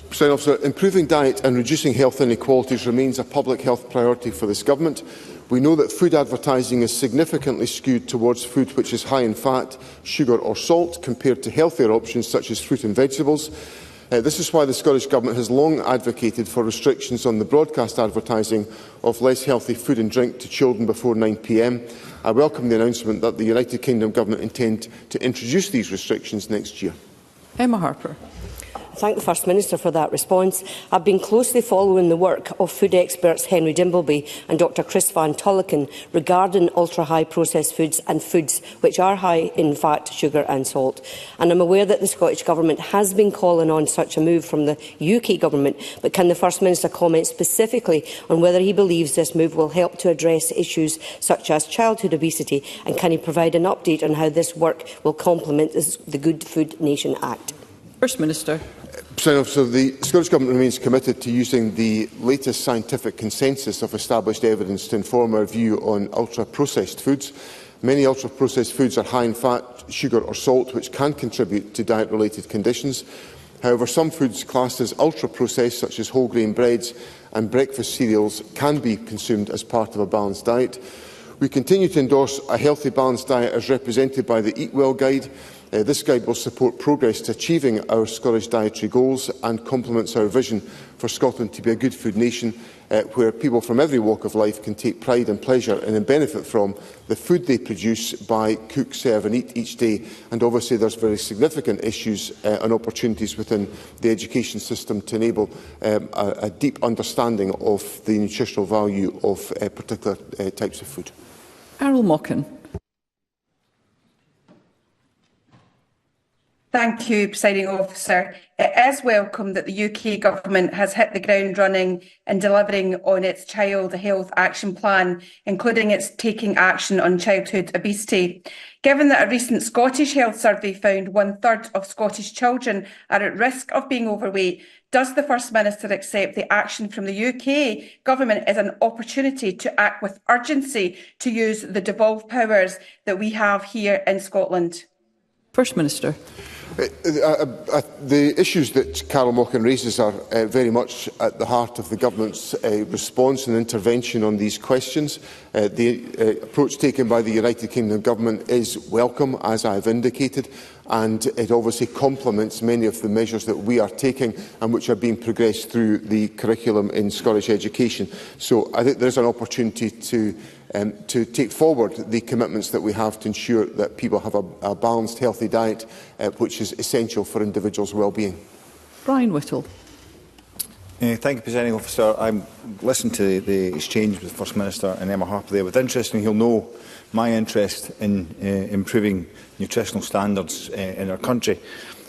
Presiding Officer, improving diet and reducing health inequalities remains a public health priority for this Government. We know that food advertising is significantly skewed towards food which is high in fat, sugar or salt, compared to healthier options such as fruit and vegetables. This is why the Scottish Government has long advocated for restrictions on the broadcast advertising of less healthy food and drink to children before 9 p.m. I welcome the announcement that the United Kingdom Government intend to introduce these restrictions next year. Emma Harper. I thank the First Minister for that response. I've been closely following the work of food experts Henry Dimbleby and Dr Chris Van Tullochen regarding ultra-high processed foods and foods which are high in fat, sugar and salt. And I'm aware that the Scottish Government has been calling on such a move from the UK Government, but can the First Minister comment specifically on whether he believes this move will help to address issues such as childhood obesity, and can he provide an update on how this work will complement the Good Food Nation Act? First Minister. So the Scottish Government remains committed to using the latest scientific consensus of established evidence to inform our view on ultra-processed foods. Many ultra-processed foods are high in fat, sugar or salt, which can contribute to diet-related conditions. However, some foods classed as ultra-processed, such as whole grain breads and breakfast cereals, can be consumed as part of a balanced diet. We continue to endorse a healthy, balanced diet as represented by the Eat Well Guide. This guide will support progress to achieving our Scottish dietary goals and complements our vision for Scotland to be a good food nation, where people from every walk of life can take pride and pleasure and benefit from the food they produce, buy, cook, serve and eat each day. And obviously there's very significant issues and opportunities within the education system to enable a deep understanding of the nutritional value of particular types of food. Carol Mockin. Thank you, Presiding Officer. It is welcome that the UK Government has hit the ground running in delivering on its Child Health Action Plan, including its taking action on childhood obesity. Given that a recent Scottish Health survey found 1/3 of Scottish children are at risk of being overweight, does the First Minister accept the action from the UK Government as an opportunity to act with urgency to use the devolved powers that we have here in Scotland? First Minister. The issues that Carol Mockin raises are very much at the heart of the Government's response and intervention on these questions. The approach taken by the United Kingdom Government is welcome, as I have indicated, and it obviously complements many of the measures that we are taking and which are being progressed through the curriculum in Scottish education. So I think there is an opportunity to take forward the commitments that we have to ensure that people have a balanced, healthy diet, which is essential for individuals' well-being. Brian Whittle. Thank you, Presiding Officer. I listened to the exchange with the First Minister and Emma Harper there. With interest, and he'll know my interest in improving nutritional standards in our country.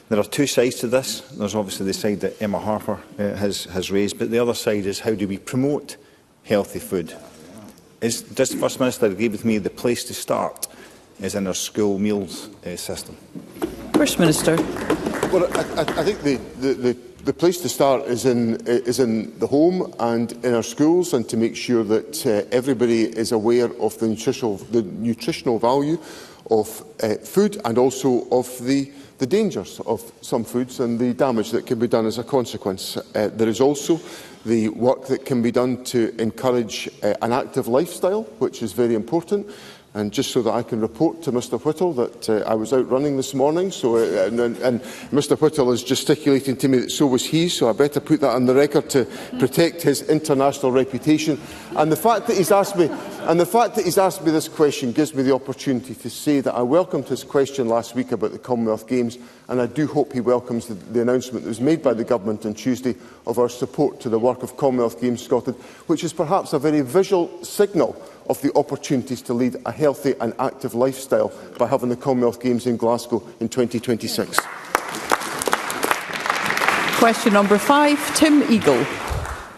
There are two sides to this. There's obviously the side that Emma Harper has raised, but the other side is how do we promote healthy food? Does the First Minister agree with me the place to start is in our school meals system? First Minister. Well, I think the place to start is in the home and in our schools, and to make sure that everybody is aware of the nutritional value of food, and also of the dangers of some foods and the damage that can be done as a consequence. There is also the work that can be done to encourage an active lifestyle, which is very important. And just so that I can report to Mr Whittle that I was out running this morning, and Mr Whittle is gesticulating to me that so was he, so I better put that on the record to protect his international reputation. And the fact that he's asked me, this question gives me the opportunity to say that I welcomed his question last week about the Commonwealth Games, and I do hope he welcomes the announcement that was made by the Government on Tuesday of our support to the work of Commonwealth Games Scotland, which is perhaps a very visual signal of the opportunities to lead a healthy and active lifestyle by having the Commonwealth Games in Glasgow in 2026. Question number 5, Tim Eagle.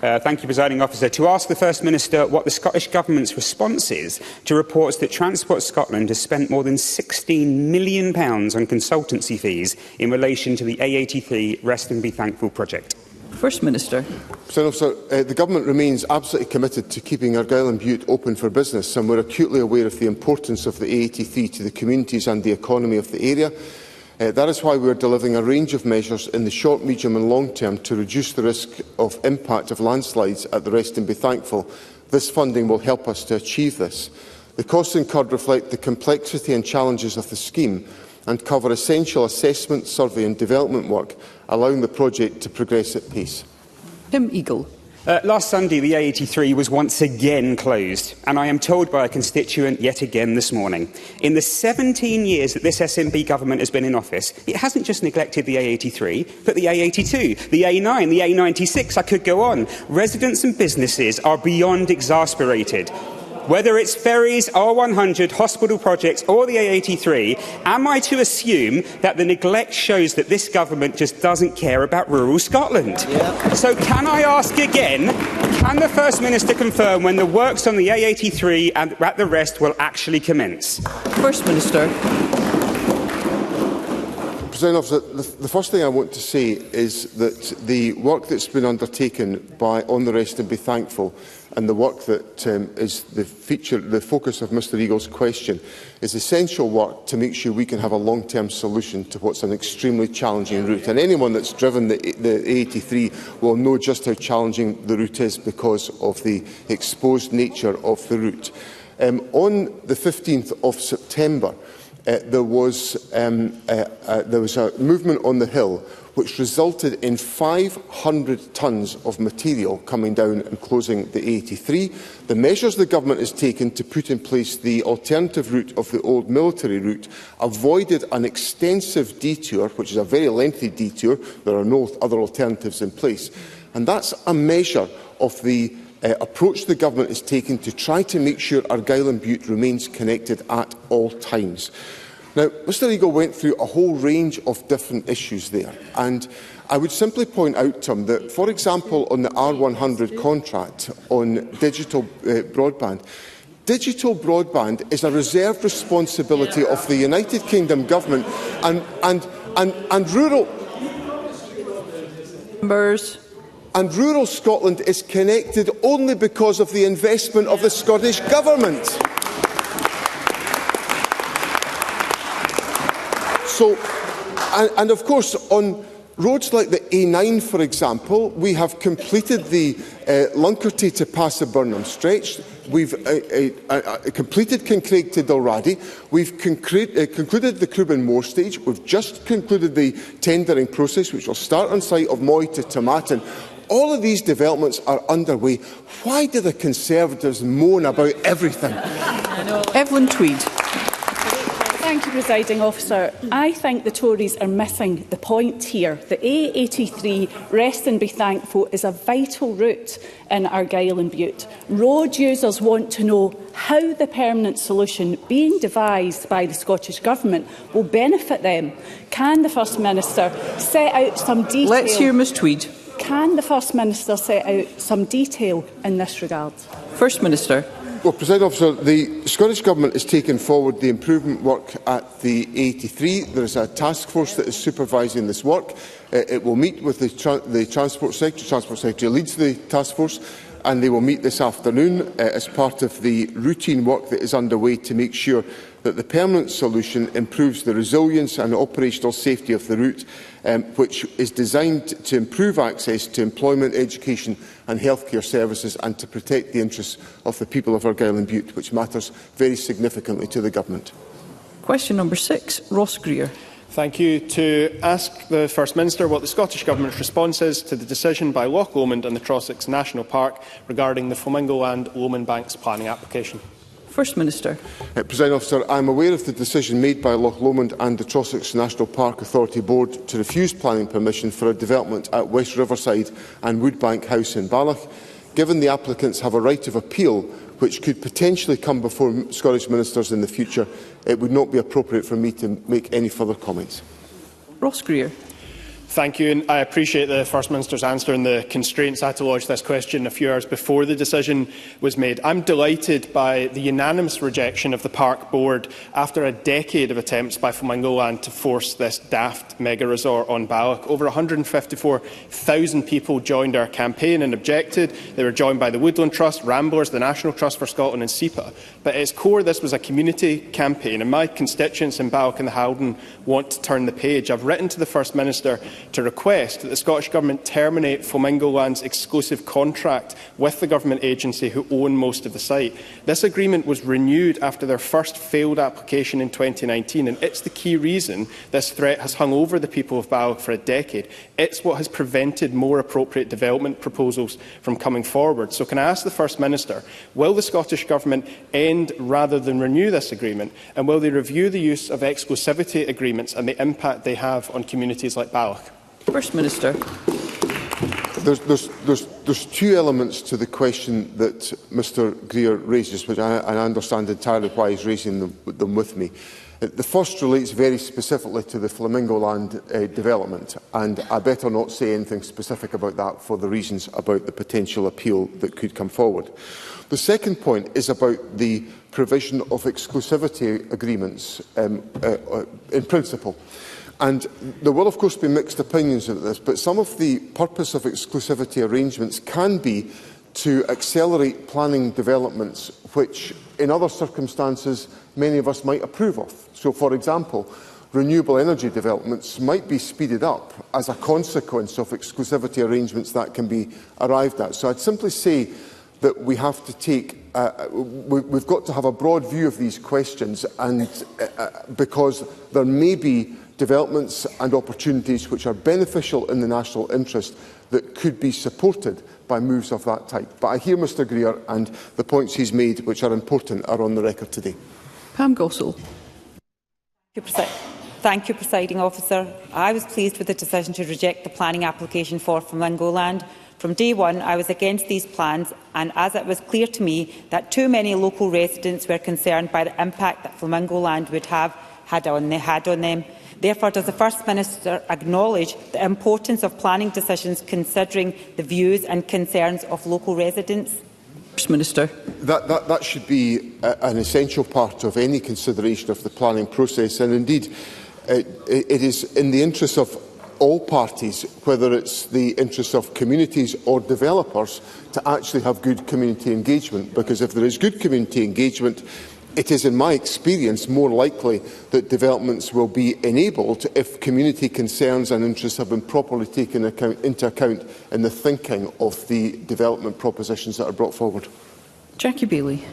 Thank you, Presiding Officer. To ask the First Minister what the Scottish Government's response is to reports that Transport Scotland has spent more than £16 million on consultancy fees in relation to the A83 Rest and Be Thankful project. First Minister. The Government remains absolutely committed to keeping Argyll and Bute open for business, and we are acutely aware of the importance of the A83 to the communities and the economy of the area. That is why we are delivering a range of measures in the short, medium and long term to reduce the risk of impact of landslides at the Rest and Be Thankful. This funding will help us to achieve this. The costs incurred reflect the complexity and challenges of the scheme and cover essential assessment, survey and development work, allowing the project to progress at pace. Tim Eagle. Last Sunday, the A83 was once again closed, and I am told by a constituent yet again this morning. In the 17 years that this SNP government has been in office, it hasn't just neglected the A83, but the A82, the A9, the A96, I could go on. Residents and businesses are beyond exasperated. Whether it's ferries, R100, hospital projects or the A83, am I to assume that the neglect shows that this government just doesn't care about rural Scotland? Yeah. So can I ask again, can the First Minister confirm when the works on the A83 and at the rest will actually commence? First Minister. President Officer, the first thing I want to say is that the work that's been undertaken by On the Rest and Be Thankful and the work that is the focus of Mr Eagle's question is essential work to make sure we can have a long-term solution to what's an extremely challenging route. And anyone that's driven the A83 will know just how challenging the route is because of the exposed nature of the route. On the 15th of September, there was a movement on the hill which resulted in 500 tonnes of material coming down and closing the A83. The measures the government has taken to put in place the alternative route of the old military route avoided an extensive detour, which is a very lengthy detour. There are no other alternatives in place. And that's a measure of the approach the government is taking to try to make sure Argyll and Bute remains connected at all times. Now, Mr Eagle went through a whole range of different issues there, and I would simply point out to him that, for example, on the R100 contract on digital broadband, digital broadband is a reserved responsibility of the United Kingdom government, and rural members. And rural Scotland is connected only because of the investment of the Scottish Government. So, and of course, on roads like the A9, for example, we have completed the Lunkerty to Passaburnham stretch. We've completed Kincraig to Dalradi. We've concluded the Crubin Moor stage. We've just concluded the tendering process, which will start on site of Moy to Tomatin. All of these developments are underway. Why do the Conservatives moan about everything? Evelyn Tweed. Thank you, Presiding Officer. I think the Tories are missing the point here. The A83, Rest and Be Thankful, is a vital route in Argyll and Bute. Road users want to know how the permanent solution being devised by the Scottish Government will benefit them. Can the First Minister set out some detail? Let's hear Ms Tweed. Can the First Minister set out some detail in this regard? First Minister. Well, President Officer, the Scottish Government has taken forward the improvement work at the A83. There is a task force that is supervising this work. It will meet with the Transport Secretary. The Transport Secretary leads the task force, and they will meet this afternoon as part of the routine work that is underway to make sure that the permanent solution improves the resilience and operational safety of the route, which is designed to improve access to employment, education and healthcare services and to protect the interests of the people of Argyll and Bute, which matters very significantly to the Government. Question number 6, Ross Greer. Thank you. To ask the First Minister what the Scottish Government's response is to the decision by Loch Lomond and the Trossachs National Park regarding the Flamingo Land Lomond Banks planning application. First Minister. President Officer, I am aware of the decision made by Loch Lomond and the Trossachs National Park Authority Board to refuse planning permission for a development at West Riverside and Woodbank House in Balloch. Given the applicants have a right of appeal which could potentially come before Scottish ministers in the future, it would not be appropriate for me to make any further comments. Ross Greer. Thank you, and I appreciate the First Minister's answer and the constraints. I had to lodge this question a few hours before the decision was made. I'm delighted by the unanimous rejection of the Park Board after a decade of attempts by Flamingo Land to force this daft mega resort on Balloch. Over 154,000 people joined our campaign and objected. They were joined by the Woodland Trust, Ramblers, the National Trust for Scotland and SEPA. But at its core, this was a community campaign, and my constituents in Balloch and the Haldon want to turn the page. I've written to the First Minister to request that the Scottish Government terminate Flamingoland's exclusive contract with the government agency who own most of the site. This agreement was renewed after their first failed application in 2019, and it's the key reason this threat has hung over the people of Ballach for a decade. It's what has prevented more appropriate development proposals from coming forward. So can I ask the First Minister, will the Scottish Government end rather than renew this agreement, and will they review the use of exclusivity agreements and the impact they have on communities like Ballach? First Minister. There's two elements to the question that Mr Greer raises, which I understand entirely why he's raising them with me. The first relates very specifically to the Flamingoland development, and I better not say anything specific about that for the reasons about the potential appeal that could come forward. The second point is about the provision of exclusivity agreements in principle. And there will, of course, be mixed opinions of this, but some of the purpose of exclusivity arrangements can be to accelerate planning developments which, in other circumstances, many of us might approve of. So, for example, renewable energy developments might be speeded up as a consequence of exclusivity arrangements that can be arrived at. So I'd simply say that we have to take, we've got to have a broad view of these questions, and because there may be developments and opportunities which are beneficial in the national interest that could be supported by moves of that type. But I hear Mr Greer, and the points he's made, which are important, are on the record today. Pam Gossel. Thank you, Presiding Officer. I was pleased with the decision to reject the planning application for Flamingoland. From day one, I was against these plans, and as it was clear to me that too many local residents were concerned by the impact that Flamingoland would have had on them. Therefore, does the First Minister acknowledge the importance of planning decisions considering the views and concerns of local residents? First Minister. That should be an essential part of any consideration of the planning process, and indeed it is in the interest of all parties, whether it's the interests of communities or developers, to actually have good community engagement, because if there is good community engagement, it is, in my experience, more likely that developments will be enabled if community concerns and interests have been properly taken into account in the thinking of the development propositions that are brought forward. Jackie Baillie.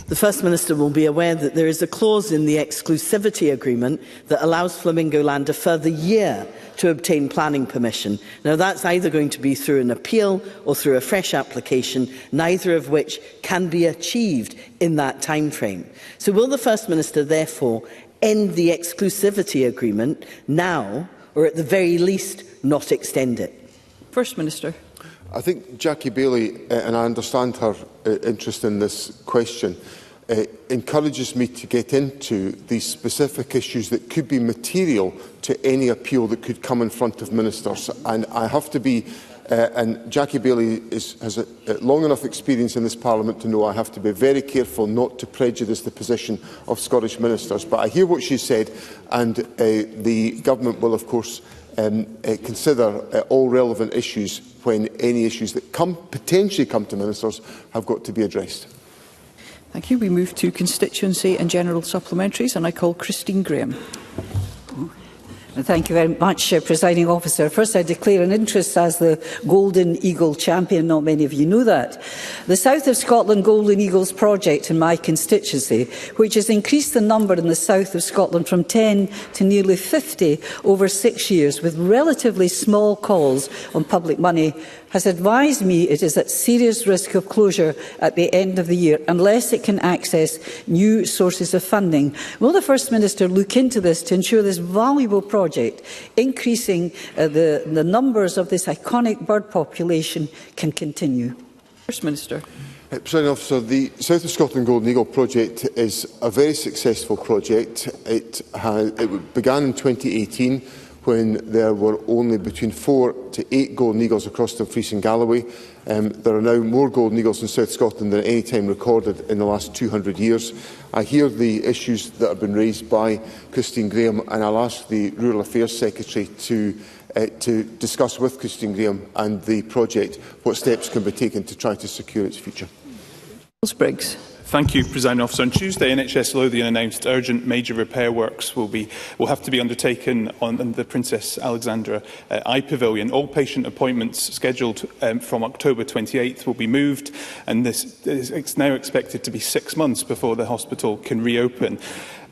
The First Minister will be aware that there is a clause in the exclusivity agreement that allows Flamingoland a further year to obtain planning permission. Now, that's either going to be through an appeal or through a fresh application, neither of which can be achieved in that timeframe. So will the First Minister therefore end the exclusivity agreement now, or at the very least not extend it? First Minister. I think Jackie Baillie, and I understand her interest in this question, encourages me to get into these specific issues that could be material to any appeal that could come in front of ministers. And I have to be, and Jackie Baillie has a long enough experience in this Parliament to know I have to be very careful not to prejudice the position of Scottish ministers. But I hear what she said, and the Government will, of course, consider all relevant issues when any issues that potentially come to ministers have got to be addressed. Thank you. We move to constituency and general supplementaries, and I call Christine Graham. Thank you very much, Presiding Officer. First, I declare an interest as the Golden Eagle champion. Not many of you know that. The South of Scotland Golden Eagles project in my constituency, which has increased the number in the south of Scotland from 10 to nearly 50 over 6 years, with relatively small calls on public money, has advised me it is at serious risk of closure at the end of the year unless it can access new sources of funding. Will the First Minister look into this to ensure this valuable project, increasing the numbers of this iconic bird population, can continue? First Minister. Presiding Officer, the South of Scotland Golden Eagle project is a very successful project. It began in 2018 when there were only between 4 to 8 golden eagles across Dumfries and Galloway. There are now more golden eagles in South Scotland than at any time recorded in the last 200 years. I hear the issues that have been raised by Christine Graham, and I'll ask the Rural Affairs Secretary to discuss with Christine Graham and the project what steps can be taken to try to secure its future. Briggs. Thank you, Presiding Officer. On Tuesday, NHS Lothian announced urgent major repair works will have to be undertaken on the Princess Alexandra Eye Pavilion. All patient appointments scheduled from October 28th will be moved, and this is now expected to be 6 months before the hospital can reopen.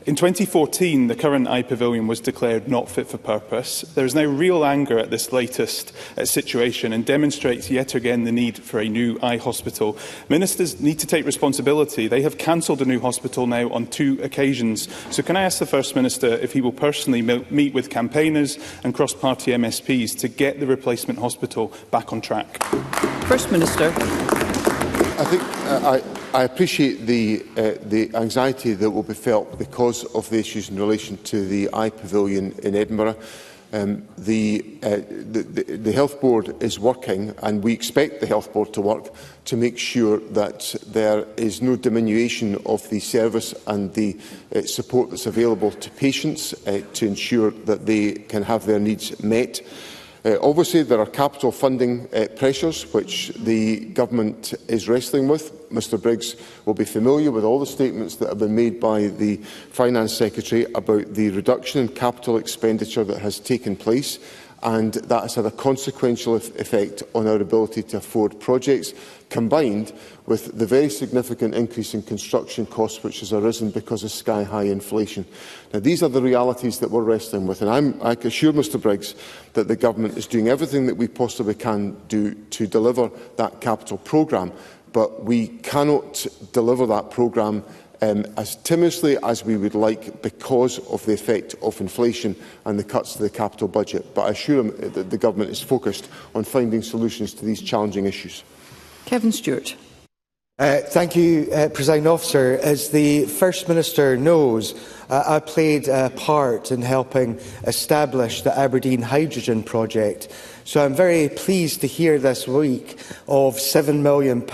In 2014, the current eye pavilion was declared not fit for purpose. There is now real anger at this latest situation and demonstrates yet again the need for a new eye hospital. Ministers need to take responsibility. They have cancelled a new hospital now on 2 occasions. So can I ask the First Minister if he will personally meet with campaigners and cross-party MSPs to get the replacement hospital back on track? First Minister. I think I appreciate the anxiety that will be felt because of the issues in relation to the Eye Pavilion in Edinburgh. The Health Board is working, and we expect the Health Board to work to make sure that there is no diminution of the service and the support that's available to patients to ensure that they can have their needs met. Obviously, there are capital funding pressures which the Government is wrestling with. Mr Briggs will be familiar with all the statements that have been made by the Finance Secretary about the reduction in capital expenditure that has taken place, and that has had a consequential effect on our ability to afford projects, combined with the very significant increase in construction costs which has arisen because of sky-high inflation. Now, these are the realities that we're wrestling with, and I assure Mr Briggs that the Government is doing everything that we possibly can do to deliver that capital programme, but we cannot deliver that programme as timorously as we would like because of the effect of inflation and the cuts to the capital budget. But I assure him that the Government is focused on finding solutions to these challenging issues. Kevin Stewart. Thank you, Presiding Officer. As the First Minister knows, I played a part in helping establish the Aberdeen Hydrogen Project. So I'm very pleased to hear this week of £7 million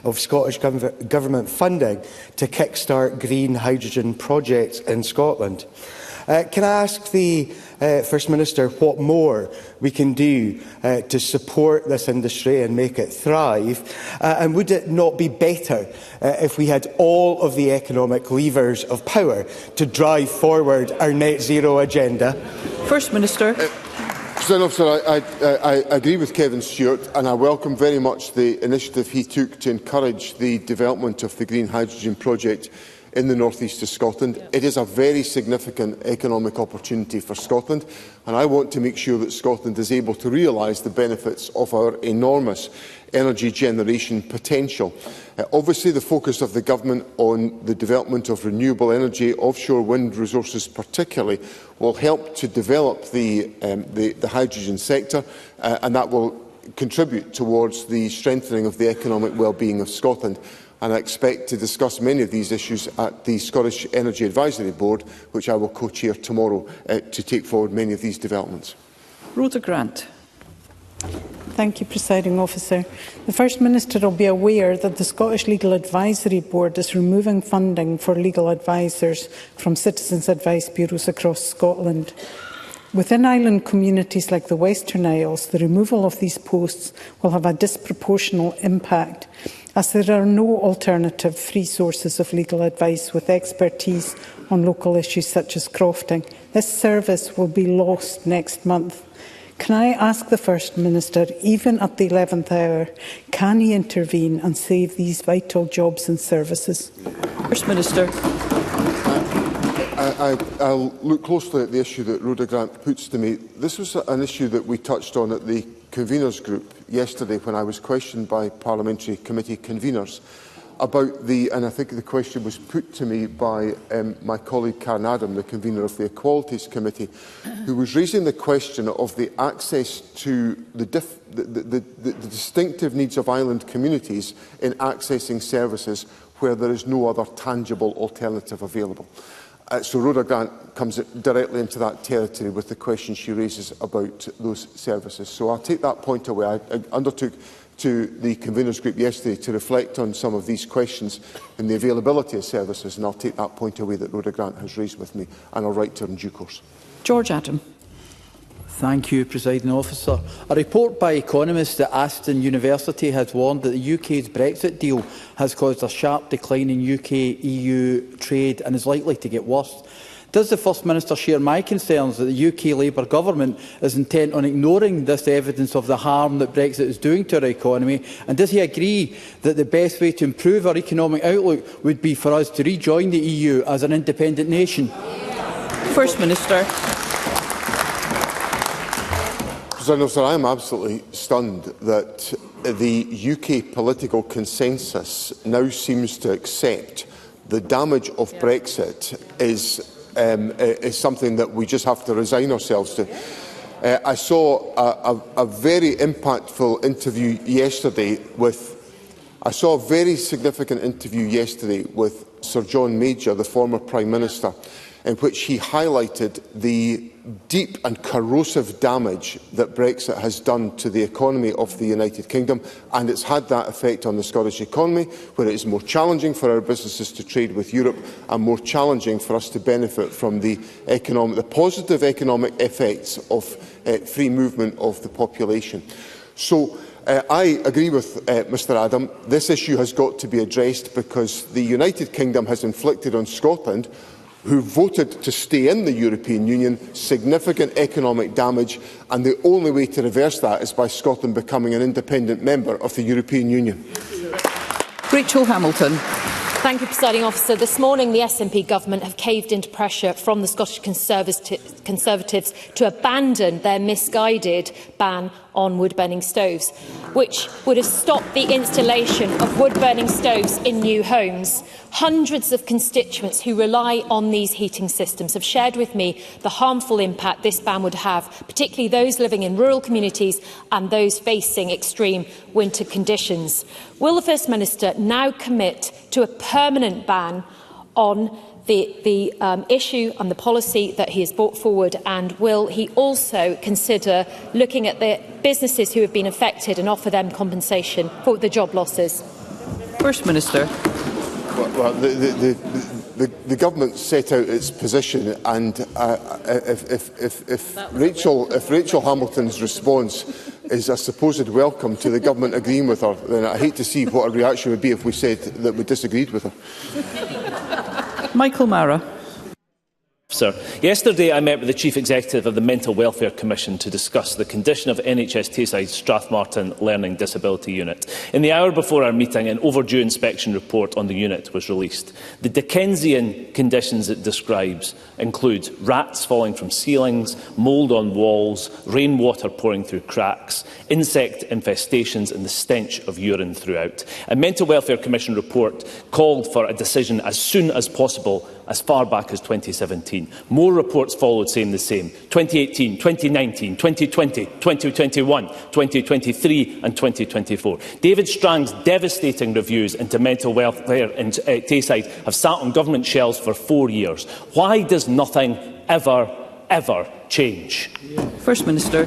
of Scottish Government funding to kickstart green hydrogen projects in Scotland. Can I ask the First Minister what more we can do to support this industry and make it thrive? And would it not be better if we had all of the economic levers of power to drive forward our net zero agenda? First Minister. President Officer, I agree with Kevin Stewart, and I welcome very much the initiative he took to encourage the development of the green hydrogen project in the north east of Scotland. It is a very significant economic opportunity for Scotland, and I want to make sure that Scotland is able to realise the benefits of our enormous energy generation potential. Obviously, the focus of the Government on the development of renewable energy, offshore wind resources particularly, will help to develop the hydrogen sector, and that will contribute towards the strengthening of the economic well-being of Scotland. And I expect to discuss many of these issues at the Scottish Energy Advisory Board, which I will co-chair tomorrow, to take forward many of these developments. Rhoda Grant. Thank you, Presiding Officer. The First Minister will be aware that the Scottish Legal Advisory Board is removing funding for legal advisers from citizens' advice bureaus across Scotland. Within island communities like the Western Isles, the removal of these posts will have a disproportionate impact, as there are no alternative free sources of legal advice with expertise on local issues such as crofting. This service will be lost next month. Can I ask the First Minister, even at the 11th hour, can he intervene and save these vital jobs and services? First Minister. I'll look closely at the issue that Rhoda Grant puts to me. This was an issue that we touched on at the Conveners Group yesterday when I was questioned by Parliamentary Committee conveners about and I think the question was put to me by my colleague Karen Adam, the convener of the Equalities Committee, who was raising the question of the access to the distinctive needs of island communities in accessing services where there is no other tangible alternative available. So Rhoda Grant comes directly into that territory with the question she raises about those services. So I'll take that point away. I undertook to the Conveners Group yesterday to reflect on some of these questions and the availability of services, and I'll take that point away that Rhoda Grant has raised with me, and I'll write to her in due course. George Adam. Thank you, Presiding Officer. A report by economists at Aston University has warned that the UK's Brexit deal has caused a sharp decline in UK-EU trade and is likely to get worse. Does the First Minister share my concerns that the UK Labour Government is intent on ignoring this evidence of the harm that Brexit is doing to our economy? And does he agree that the best way to improve our economic outlook would be for us to rejoin the EU as an independent nation? First Minister. President Officer, I am absolutely stunned that the UK political consensus now seems to accept the damage of Brexit is something that we just have to resign ourselves to. I saw a very impactful interview yesterday I saw a very significant interview yesterday with Sir John Major, the former Prime Minister, in which he highlighted the deep and corrosive damage that Brexit has done to the economy of the United Kingdom, and it's had that effect on the Scottish economy, where it is more challenging for our businesses to trade with Europe and more challenging for us to benefit from the positive economic effects of free movement of the population. So I agree with Mr Adam. This issue has got to be addressed because the United Kingdom has inflicted on Scotland, who voted to stay in the European Union, significant economic damage, and the only way to reverse that is by Scotland becoming an independent member of the European Union. Rachel Hamilton. Thank you, Presiding Officer. This morning, the SNP government have caved into pressure from the Scottish Conservatives to abandon their misguided ban on wood-burning stoves, which would have stopped the installation of wood-burning stoves in new homes. Hundreds of constituents who rely on these heating systems have shared with me the harmful impact this ban would have, particularly those living in rural communities and those facing extreme winter conditions. Will the First Minister now commit to a permanent ban on the issue and the policy that he has brought forward, and will he also consider looking at the businesses who have been affected and offer them compensation for the job losses? First Minister. Well, the government set out its position, and if Rachel Hamilton's response is a supposed welcome to the government agreeing with her, then I hate to see what her reaction would be if we said that we disagreed with her. Michael Mara. Sir, yesterday I met with the Chief Executive of the Mental Welfare Commission to discuss the condition of NHS Tayside's Strathmartin Learning Disability Unit. In the hour before our meeting, an overdue inspection report on the unit was released. The Dickensian conditions it describes include rats falling from ceilings, mould on walls, rainwater pouring through cracks, insect infestations and the stench of urine throughout. A Mental Welfare Commission report called for a decision as soon as possible, as far back as 2017. More reports followed saying the same. 2018, 2019, 2020, 2021, 2023 and 2024. David Strang's devastating reviews into mental welfare in Tayside have sat on government shelves for 4 years. Why does nothing ever change? First Minister.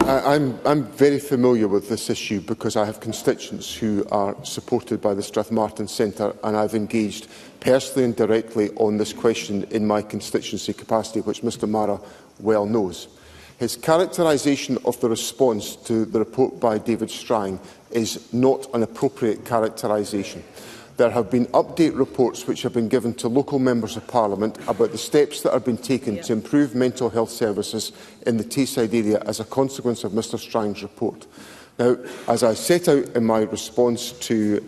I'm very familiar with this issue because I have constituents who are supported by the Strathmartin Centre, and I've engaged personally and directly on this question in my constituency capacity, which Mr Mara well knows. His characterisation of the response to the report by David Strang is not an appropriate characterisation. There have been update reports which have been given to local members of Parliament about the steps that have been taken to improve mental health services in the Tayside area as a consequence of Mr Strang's report. Now, as I set out in my response to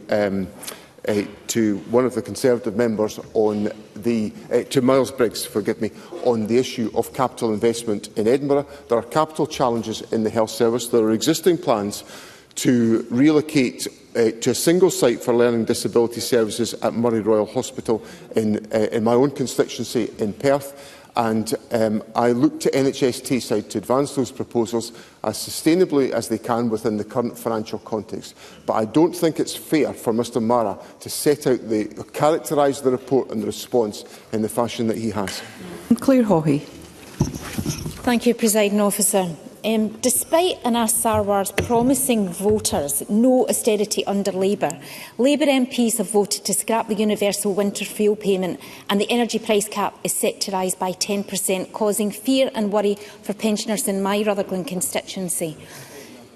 one of the Conservative members on to Miles Briggs, forgive me, on the issue of capital investment in Edinburgh, there are capital challenges in the health service. There are existing plans to relocate to a single site for learning disability services at Murray Royal Hospital in my own constituency in Perth. And I look to NHS Tayside to advance those proposals as sustainably as they can within the current financial context. But I don't think it's fair for Mr Mara to set out characterise the report and the response in the fashion that he has. Clare Haughey. Thank you, Presiding Officer. Despite Anas Sarwar's promising voters no austerity under Labour, Labour MPs have voted to scrap the universal winter fuel payment, and the energy price cap is set to rise by 10%, causing fear and worry for pensioners in my Rutherglen constituency.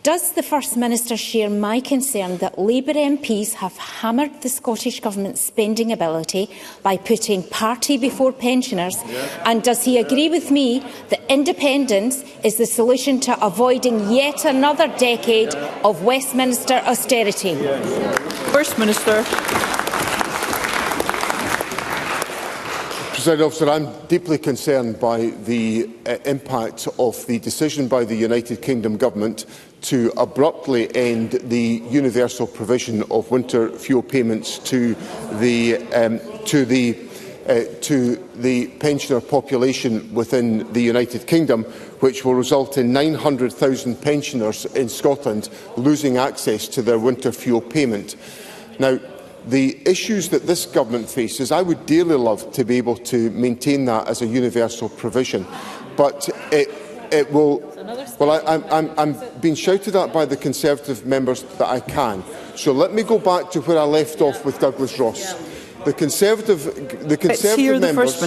Does the First Minister share my concern that Labour MPs have hammered the Scottish Government's spending ability by putting party before pensioners? And does he agree with me that independence is the solution to avoiding yet another decade of Westminster austerity? First Minister. Presiding Officer, I'm deeply concerned by the impact of the decision by the United Kingdom Government to abruptly end the universal provision of winter fuel payments to the pensioner population within the United Kingdom, which will result in 900,000 pensioners in Scotland losing access to their winter fuel payment. Now, the issues that this government faces, I would dearly love to be able to maintain that as a universal provision, but it will. Well, I'm being shouted at by the Conservative members that I can. So let me go back to where I left off with Douglas Ross. The Conservative members,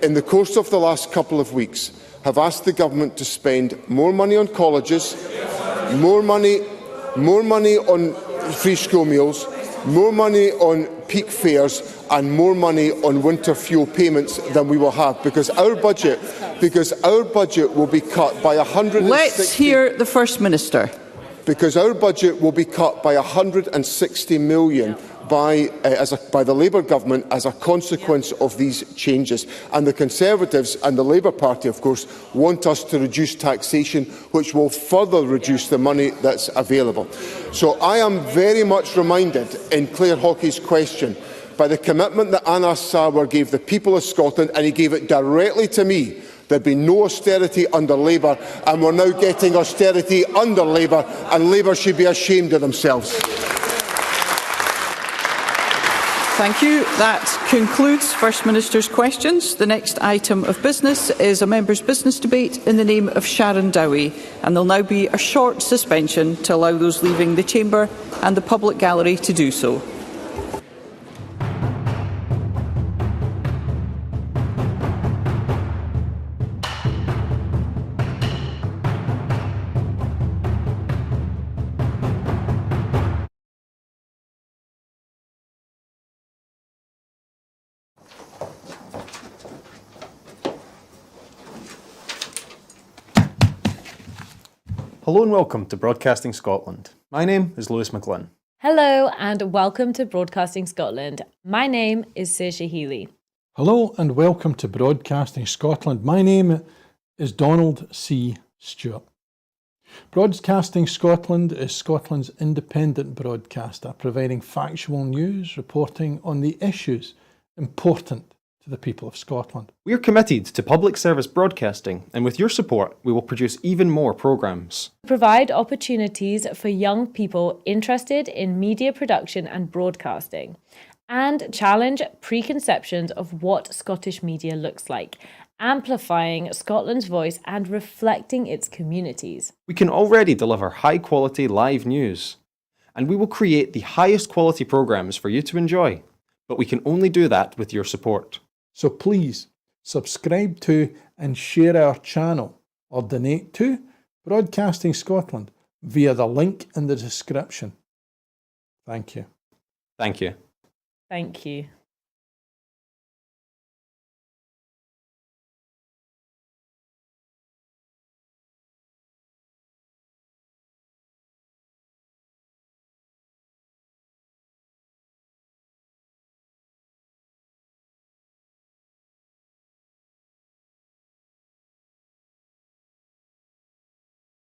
in the course of the last couple of weeks, have asked the government to spend more money on colleges, more money on free school meals, more money on peak fares and more money on winter fuel payments than we will have, because our budget will be cut by 160. Let's hear the First Minister. Because our budget will be cut by 160 million by the Labour government as a consequence of these changes. And the Conservatives and the Labour Party, of course, want us to reduce taxation, which will further reduce the money that's available. So I am very much reminded in Clare Hockey's question by the commitment that Anas Sarwar gave the people of Scotland, and he gave it directly to me. There'd be no austerity under Labour, and we're now getting austerity under Labour, and Labour should be ashamed of themselves. Thank you. That concludes First Minister's questions. The next item of business is a member's business debate in the name of Sharon Dowie, and there will now be a short suspension to allow those leaving the chamber and the public gallery to do so. Hello and welcome to Broadcasting Scotland. My name is Lewis McGlynn. Hello and welcome to Broadcasting Scotland. My name is Saoirse Healy. Hello and welcome to Broadcasting Scotland. My name is Donald C. Stewart. Broadcasting Scotland is Scotland's independent broadcaster, providing factual news, reporting on the issues important to the people of Scotland. We are committed to public service broadcasting, and with your support, we will produce even more programmes. Provide opportunities for young people interested in media production and broadcasting, and challenge preconceptions of what Scottish media looks like, amplifying Scotland's voice and reflecting its communities. We can already deliver high-quality live news, and we will create the highest quality programmes for you to enjoy. But we can only do that with your support. So please subscribe to and share our channel or donate to Broadcasting Scotland via the link in the description. Thank you. Thank you. Thank you.